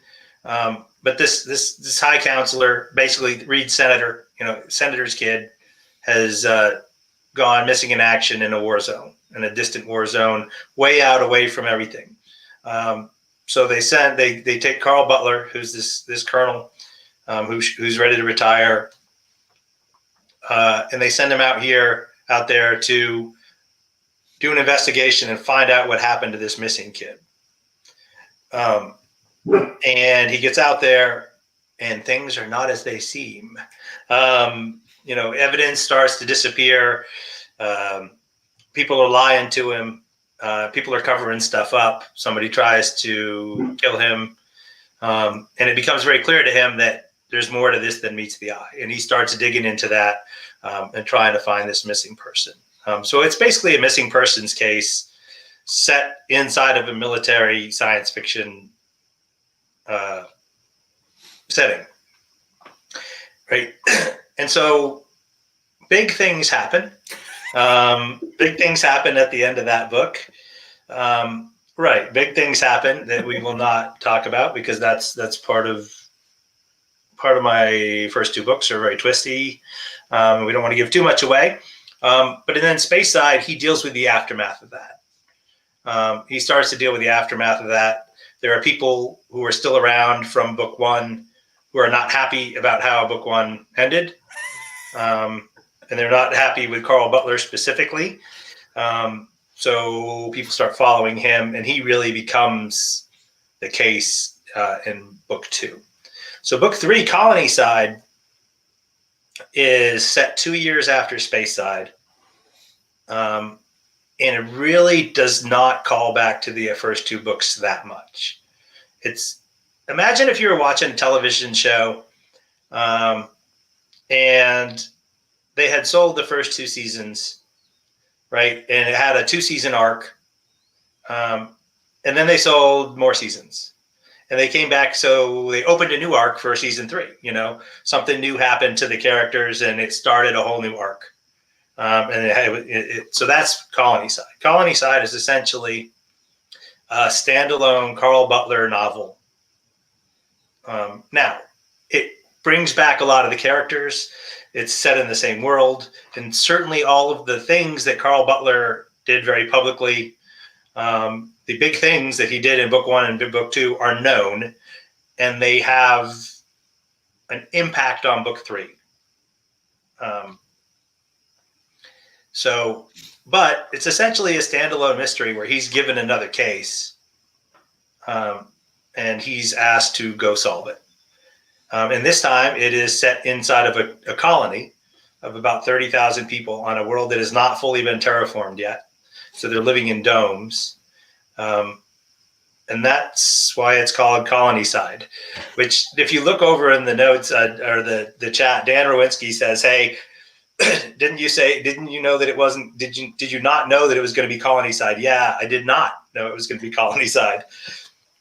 But this high counselor, basically Reed's senator's kid, has gone missing in action in a war zone, in a distant war zone, way out away from everything. So they take Carl Butler, who's this colonel, who's ready to retire, and they send him out there to do an investigation and find out what happened to this missing kid. And he gets out there, and things are not as they seem. Evidence starts to disappear. People are lying to him. People are covering stuff up. Somebody tries to kill him. And it becomes very clear to him that there's more to this than meets the eye. And he starts digging into that and trying to find this missing person. So it's basically a missing persons case set inside of a military science fiction setting. Right. And so big things happen. Big things happen at the end of that book. Big things happen that we will not talk about, because that's part of my first two books are very twisty. We don't want to give too much away. But then Spaceside, he deals with the aftermath of that. He starts to deal with the aftermath of that. There are people who are still around from book one who are not happy about how book one ended. And they're not happy with Carl Butler specifically. So people start following him, and he really becomes the case in book two. So book three, Colonyside, is set 2 years after Spaceside. And it really does not call back to the first two books that much. Imagine if you were watching a television show and they had sold the first two seasons, right? And it had a 2-season arc. And then they sold more seasons. And they came back, so they opened a new arc for season 3. Something new happened to the characters, and it started a whole new arc. So that's Colonyside. Colonyside is essentially a standalone Carl Butler novel. Now, it brings back a lot of the characters. It's set in the same world, and certainly all of the things that Carl Butler did very publicly, the big things that he did in book one and book two, are known, and they have an impact on book three. But it's essentially a standalone mystery where he's given another case, and he's asked to go solve it. And this time it is set inside of a colony of about 30,000 people on a world that has not fully been terraformed yet. So they're living in domes. And that's why it's called Colonyside, which, if you look over in the notes or the chat, Dan Rowinski says, hey, didn't you know that it wasn't, did you not know that it was going to be Colonyside? Yeah, I did not know it was going to be Colonyside.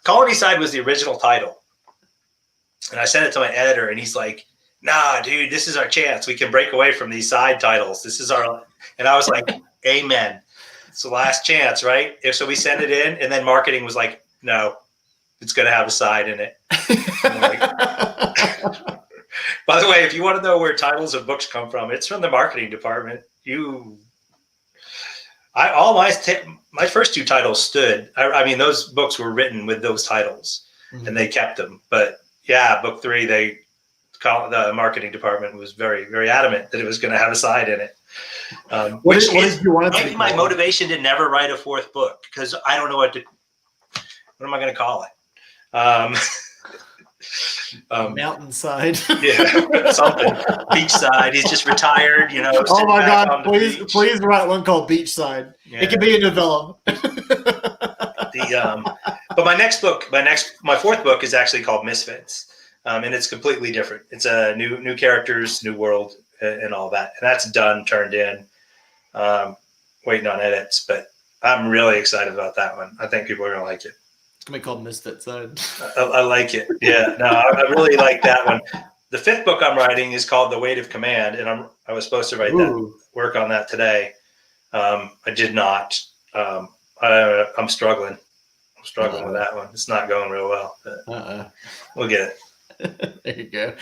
Colonyside was the original title. And I sent it to my editor, and he's like, nah, dude, this is our chance. We can break away from these side titles. And I was like, amen. It's the last chance, right? So we sent it in, and then marketing was like, no, it's going to have a side in it. Like, by the way, if you want to know where titles of books come from, it's from the marketing department. My first 2 titles stood. I mean, those books were written with those titles, and they kept them. But yeah, book 3, the marketing department was very, very adamant that it was going to have a side in it. What did you want it to be my called? motivation to never write a 4th book, because I don't know what am I going to call it? Mountainside. Yeah, something. Beachside. He's just retired, you know. Oh my God! Please write one called Beachside. Yeah. It can be a novella. But my 4th book is actually called Misfits, and it's completely different. It's a new characters, new world, and all that. And that's done, turned in, waiting on edits. But I'm really excited about that one. I think people are gonna like it. It's gonna be called Misfits. I like it. Yeah, no, I really like that one. The 5th book I'm writing is called The Weight of Command, and I was supposed to work on that today. I did not. I'm struggling. I'm struggling with that one. It's not going real well. But we'll get it. There you go.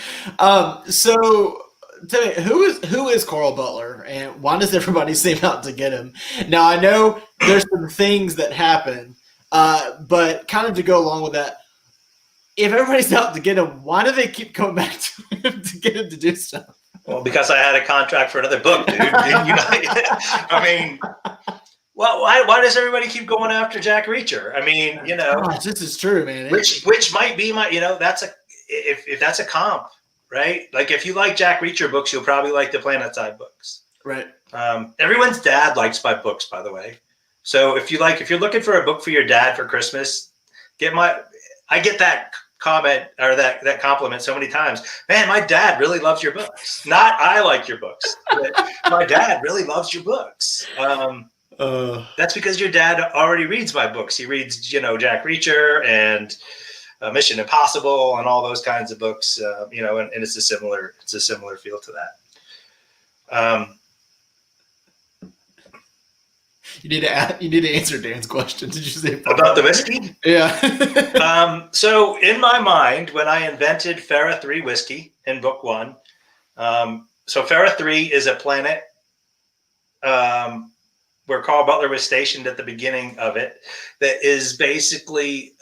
So tell me, who is Carl Butler, and why does everybody seem out to get him? Now I know there's some things that happen. But kind of to go along with that, if everybody's out to get him, why do they keep coming back to him to get him to do stuff? Well, because I had a contract for another book, dude. I mean, well, why does everybody keep going after Jack Reacher? I mean, you know, gosh, this is true, man. Which might be my, you know, if that's a comp, right? Like if you like Jack Reacher books, you'll probably like the Planetside books, right? Everyone's dad likes my books, by the way. So if you're looking for a book for your dad for Christmas, I get that comment or that compliment so many times. Man, my dad really loves your books. Not I like your books. But my dad really loves your books. That's because your dad already reads my books. He reads, you know, Jack Reacher and Mission Impossible and all those kinds of books. You know, and it's a similar feel to that. You need to answer Dan's question. Did you say about the whiskey? Yeah. So in my mind, when I invented Farah 3 whiskey in book 1, so Farah 3 is a planet where Carl Butler was stationed at the beginning of it. That is basically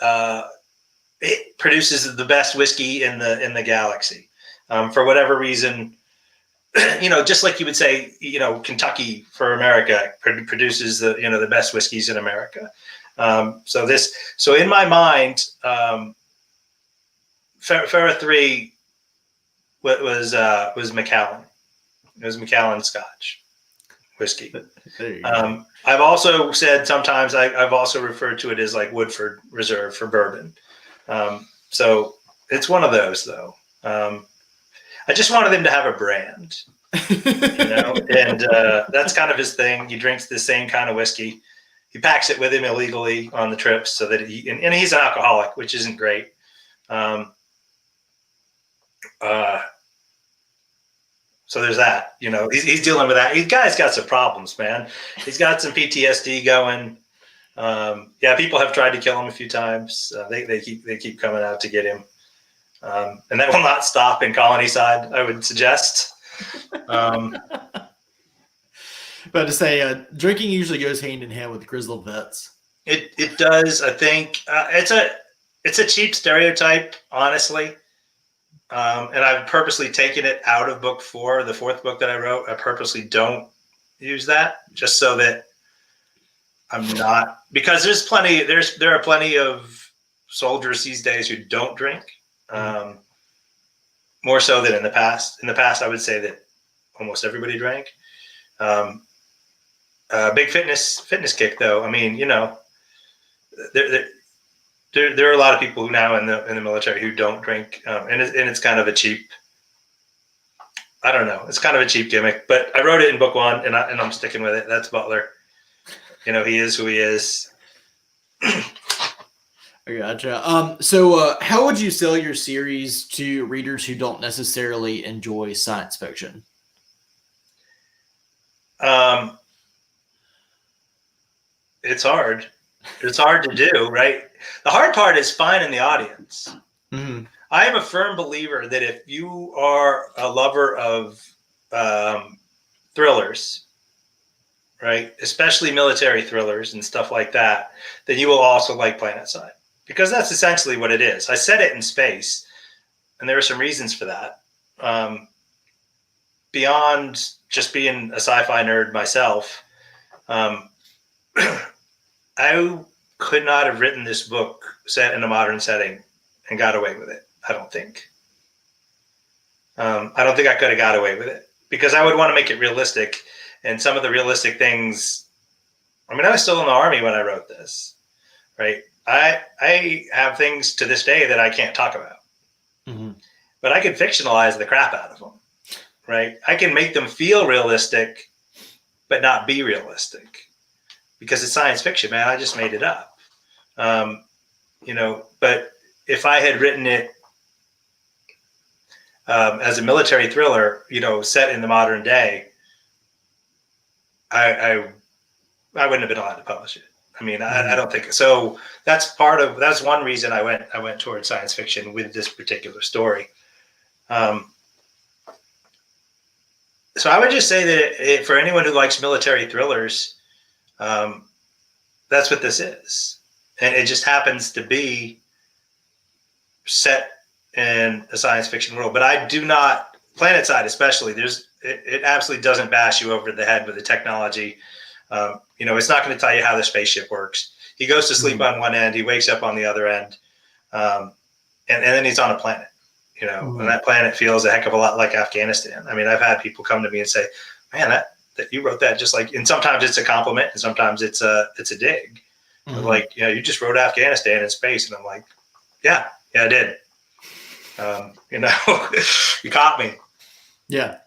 it produces the best whiskey in the galaxy. For whatever reason. You know, just like you would say, you know, Kentucky for America produces the best whiskeys in America. So in my mind, Farah 3 was Macallan. It was Macallan Scotch whiskey. I've also said sometimes I've also referred to it as like Woodford Reserve for bourbon. So it's one of those though. I just wanted him to have a brand, you know, and that's kind of his thing. He drinks the same kind of whiskey. He packs it with him illegally on the trips so that and he's an alcoholic, which isn't great. So there's that, you know, he's dealing with that. He's got some problems, man. He's got some PTSD going. Yeah, people have tried to kill him a few times. They keep coming out to get him. And that will not stop in Colonyside, I would suggest. But to say, drinking usually goes hand in hand with grizzled vets. It does. I think it's a cheap stereotype, honestly. And I've purposely taken it out of book 4, the 4th book that I wrote. I purposely don't use that just so that I'm not, because there are plenty of soldiers these days who don't drink. More so than in the past. In the past, I would say that almost everybody drank. Big fitness kick, though. I mean, you know, there are a lot of people who now in the military who don't drink, and it's kind of a cheap. I don't know. It's kind of a cheap gimmick, but I wrote it in book 1, and I'm sticking with it. That's Butler. You know, he is who he is. I gotcha. So how would you sell your series to readers who don't necessarily enjoy science fiction? It's hard. It's hard to do, right? The hard part is finding the audience. Mm-hmm. I am a firm believer that if you are a lover of thrillers, right, especially military thrillers and stuff like that, then you will also like Planetside, because that's essentially what it is. I set it in space, and there are some reasons for that. Beyond just being a sci-fi nerd myself, um, I could not have written this book set in a modern setting and got away with it. I don't think. I don't think I could have got away with it, because I would want to make it realistic, and some of the realistic things. I mean, I was still in the Army when I wrote this, right? I have things to this day that I can't talk about, Mm-hmm. but I can fictionalize the crap out of them, right? I can make them feel realistic, but not be realistic, because it's science fiction, man. I just made it up, But if I had written it as a military thriller, set in the modern day, I wouldn't have been allowed to publish it. I mean, I don't think so. That's one reason I went towards science fiction with this particular story. So I would just say that for anyone who likes military thrillers, that's what this is, and it just happens to be set in a science fiction world. But I do not, Planetside especially, it absolutely doesn't bash you over the head with the technology. It's not going to tell you how the spaceship works. He goes to sleep on one end, he wakes up on the other end, and then he's on a planet. And that planet feels a heck of a lot like Afghanistan. I mean, I've had people come to me and say, "Man, that you wrote that just like," and sometimes it's a compliment, and sometimes it's a dig. Mm-hmm. Like, you just wrote Afghanistan in space, and I'm like, yeah, I did. You caught me. Yeah,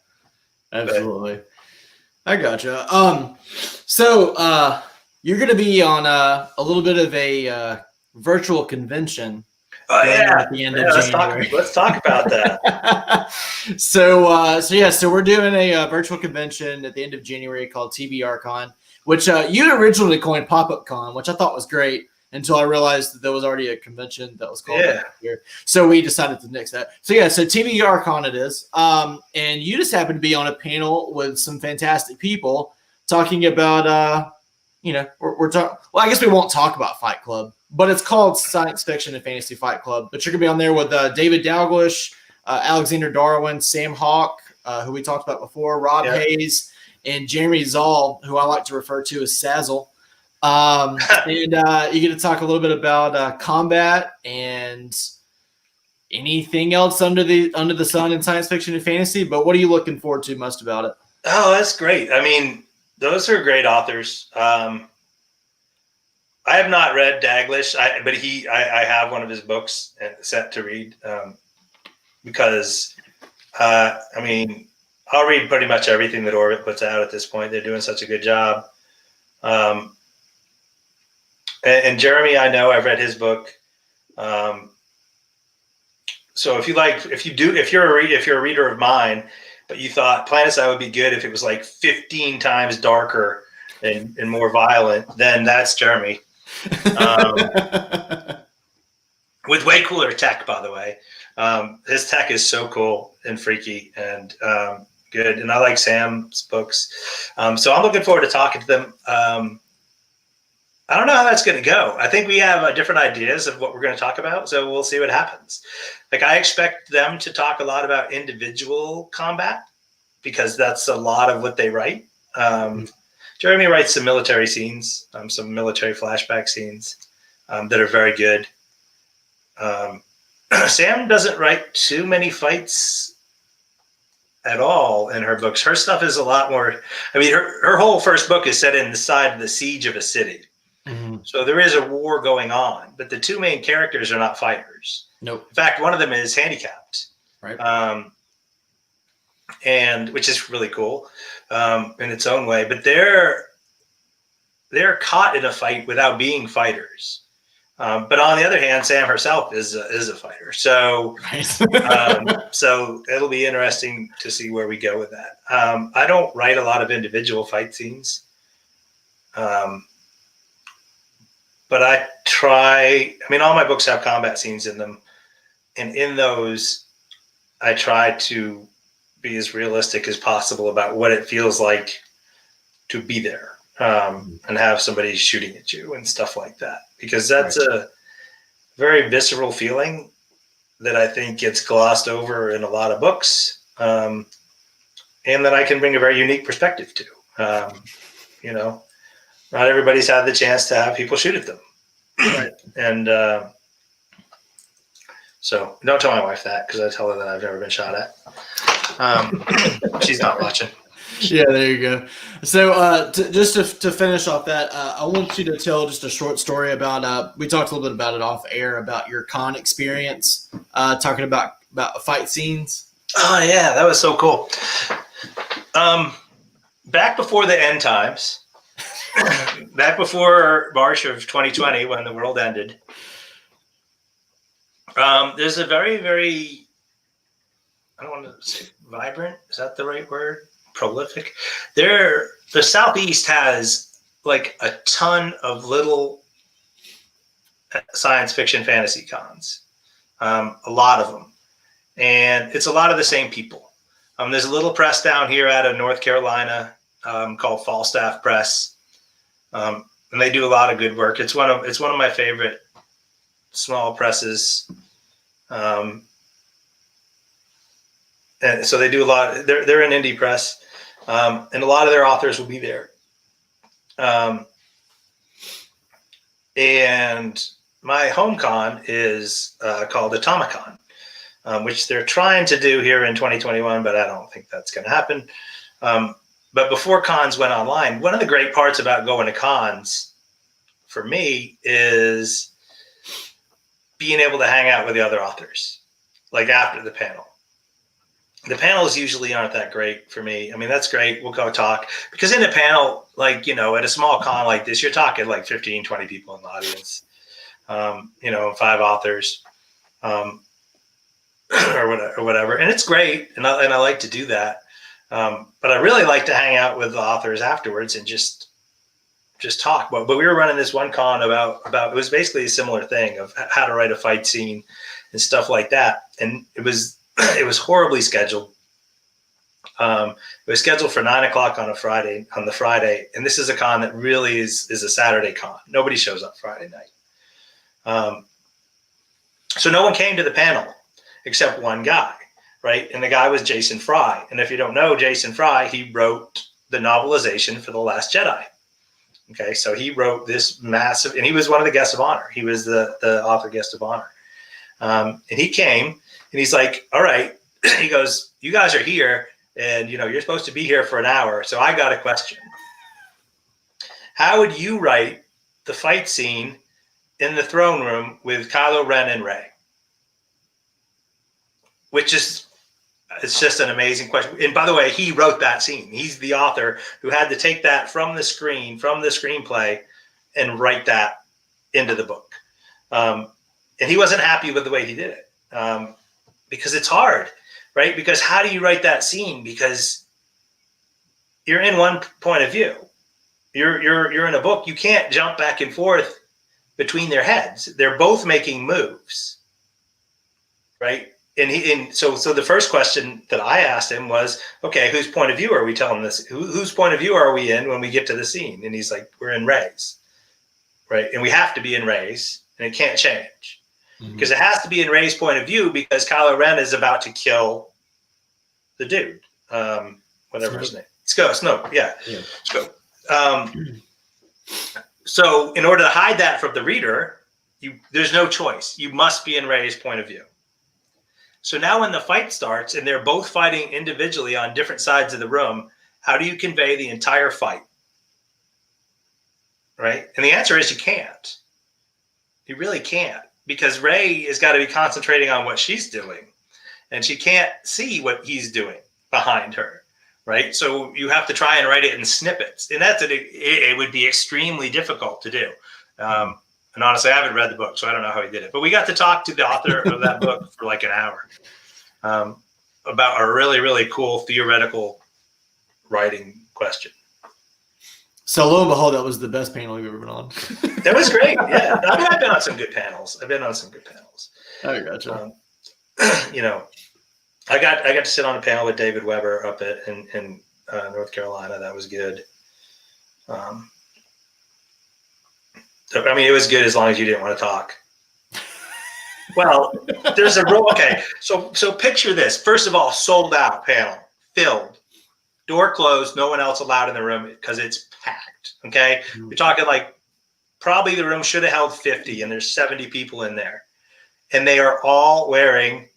absolutely. I gotcha. So you're going to be on a little bit of a virtual convention. Oh yeah, at the end of January. Let's talk about that. So we're doing a virtual convention at the end of January called TBRCon, which you originally coined Pop-Up Con, which I thought was great until I realized that there was already a convention that was called that here. So we decided to nix that. So TBRCon it is. And you just happen to be on a panel with some fantastic people talking about we're talking. Well, I guess we won't talk about Fight Club, but it's called Science Fiction and Fantasy Fight Club. But you're gonna be on there with David Dalglish, Alexander Darwin, Sam Hawk, who we talked about before, Rob Hayes, and Jeremy Zoll, who I like to refer to as Sazzle. And you get to talk a little bit about combat and anything else under the sun in science fiction and fantasy. But what are you looking forward to most about it? Oh, that's great. I mean, those are great authors. I have not read Dalglish, but I have one of his books set to read, because I'll read pretty much everything that Orbit puts out at this point. They're doing such a good job. And Jeremy, I know I've read his book. So if you're a reader of mine, but you thought Planetside would be good if it was like 15 times darker and more violent, then that's Jeremy. With way cooler tech, by the way. His tech is so cool and freaky and good. And I like Sam's books. So I'm looking forward to talking to them. I don't know how that's going to go. I think we have different ideas of what we're going to talk about, so we'll see what happens. Like, I expect them to talk a lot about individual combat, because that's a lot of what they write. Jeremy writes some military scenes, some military flashback scenes that are very good. Sam doesn't write too many fights at all in her books. Her stuff is a lot more. I mean, her whole first book is set inside the siege of a city. Mm-hmm. So there is a war going on, but the two main characters are not fighters. Nope. In fact, one of them is handicapped, right? And which is really cool in its own way. But they're caught in a fight without being fighters. But on the other hand, Sam herself is a fighter. So so it'll be interesting to see where we go with that. I don't write a lot of individual fight scenes. But I try. I mean, all my books have combat scenes in them. And in those, I try to be as realistic as possible about what it feels like to be there, and have somebody shooting at you and stuff like that, because that's a very visceral feeling that I think gets glossed over in a lot of books, and that I can bring a very unique perspective to. You know, not everybody's had the chance to have people shoot at them. Right. And so don't tell my wife that, because I tell her that I've never been shot at. She's not watching. Yeah, there you go. So just to finish off that, I want you to tell just a short story about, we talked a little bit about it off air, about your con experience, talking about fight scenes. Oh, yeah, that was so cool. Back before the end times, back before March of 2020, when the world ended, there's a very, very, I don't want to say vibrant, is that the right word? Prolific. The Southeast has like a ton of little science fiction fantasy cons, a lot of them, and it's a lot of the same people. There's a little press down here out of North Carolina called Falstaff Press, and they do a lot of good work. It's one of my favorite small presses, and so they do a lot. They're an indie press. And a lot of their authors will be there. And my home con is called Atomicon, which they're trying to do here in 2021, but I don't think that's going to happen. But before cons went online, one of the great parts about going to cons for me is being able to hang out with the other authors, like after the panel. The panels usually aren't that great for me. I mean, that's great. We'll go talk. Because in a panel, like, you know, at a small con like this, you're talking like 15, 20 people in the audience, you know, 5 authors, or whatever. And it's great. And I like to do that. But I really like to hang out with the authors afterwards and just talk. But we were running this one con about it was basically a similar thing of how to write a fight scene and stuff like that. And it was horribly scheduled. It was scheduled for 9:00 on the Friday. And this is a con that really is a Saturday con. Nobody shows up Friday night. So no one came to the panel except one guy, right? And the guy was Jason Fry. And if you don't know Jason Fry, he wrote the novelization for The Last Jedi. Okay, so he wrote this massive, and he was one of the guests of honor. He was the author guest of honor. And he came, and he's like, all right, he goes, you guys are here, and, you know, you're supposed to be here for an hour, so I got a question. How would you write the fight scene in the throne room with Kylo Ren and Rey? Which is, it's just an amazing question. And by the way, he wrote that scene. He's the author who had to take that from the screenplay, and write that into the book. And he wasn't happy with the way he did it, because it's hard, right? Because how do you write that scene? Because you're in one point of view. You're in a book. You can't jump back and forth between their heads. They're both making moves, right? And so the first question that I asked him was, okay, whose point of view are we telling this? Whose point of view are we in when we get to the scene? And he's like, we're in Rey's, right? And we have to be in Rey's, and it can't change, because it has to be in Rey's point of view, because Kylo Ren is about to kill the dude, whatever his name. Snoke, yeah. Snoke. So in order to hide that from the reader, there's no choice. You must be in Rey's point of view. So now when the fight starts and they're both fighting individually on different sides of the room, how do you convey the entire fight? Right? And the answer is you can't. You really can't, because Rey has got to be concentrating on what she's doing, and she can't see what he's doing behind her. Right? So you have to try and write it in snippets. And it would be extremely difficult to do. And honestly, I haven't read the book, so I don't know how he did it. But we got to talk to the author of that book for like an hour, about a really, really cool theoretical writing question. So lo and behold, that was the best panel you've ever been on. That was great. Yeah. I mean, I've been on some good panels. Oh, gotcha. you know, I got to sit on a panel with David Weber up in North Carolina. That was good. I mean, it was good as long as you didn't want to talk. Well, there's a rule. Okay, so picture this. First of all, sold out panel, filled, door closed, no one else allowed in the room because it's packed. Okay, you're talking like probably the room should have held 50, and there's 70 people in there, and they are all wearing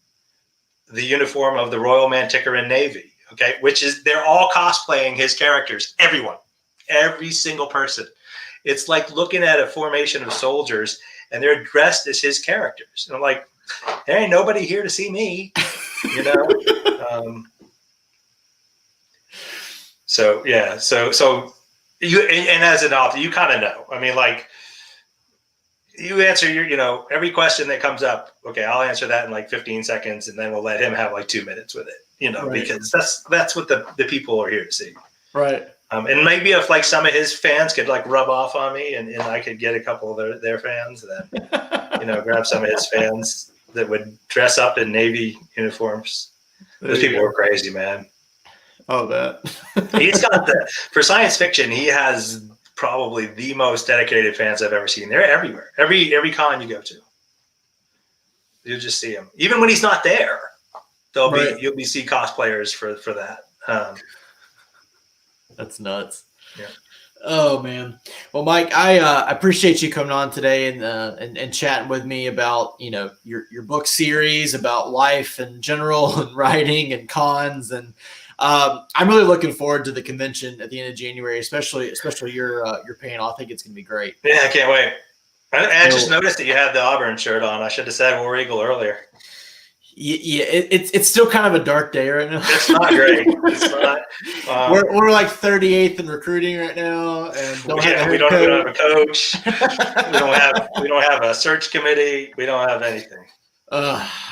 the uniform of the Royal Manticoran Navy. Okay, which is they're all cosplaying his characters. Everyone, every single person. It's like looking at a formation of soldiers, and they're dressed as his characters. And I'm like, there ain't nobody here to see me, you know. So yeah, so you and as an author, you kind of know. I mean, like you answer your, you know, every question that comes up. Okay, I'll answer that in like 15 seconds, and then we'll let him have like 2 minutes with it. You know, right. Because that's what the people are here to see. Right. And maybe if like some of his fans could like rub off on me, and I could get a couple of their fans, then you know, grab some of his fans that would dress up in Navy uniforms. Those people were crazy, man. Oh, that. He's got for science fiction, he has probably the most dedicated fans I've ever seen. They're everywhere. Every con you go to, you'll just see him. Even when he's not there, you'll be see cosplayers for that. That's nuts. Yeah. Oh man. Well, Mike, I appreciate you coming on today and chatting with me about, you know, your book series, about life in general and writing and cons, and I'm really looking forward to the convention at the end of January, especially your panel. I think it's gonna be great. Yeah, I can't wait. I just noticed that you had the Auburn shirt on. I should have said War Eagle earlier. Yeah, it's still kind of a dark day right now. It's not great. It's not. We're like 38th in recruiting right now, and we don't have a coach. we don't have a search committee. We don't have anything.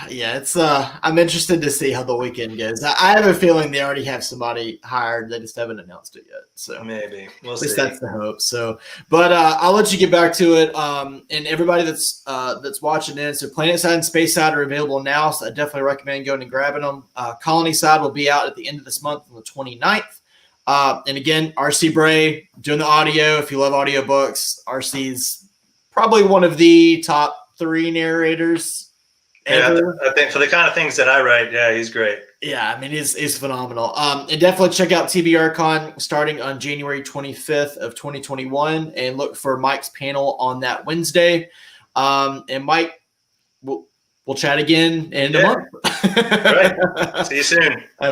Yeah, it's I'm interested to see how the weekend goes. I have a feeling they already have somebody hired. They just haven't announced it yet. So maybe we'll see. At least see. that's the hope. So, but I'll let you get back to it. And everybody that's watching in, so Planetside and Spaceside are available now. So I definitely recommend going and grabbing them. Colonyside will be out at the end of this month on the 29th. And again, RC Bray doing the audio. If you love audiobooks, RC's probably one of the top 3 narrators. Yeah, I think for the kind of things that I write, yeah, he's great. Yeah, I mean, he's phenomenal. And definitely check out TBRCon starting on January 25th of 2021, and look for Mike's panel on that Wednesday. And Mike, we'll chat again in a month. Right. See you soon.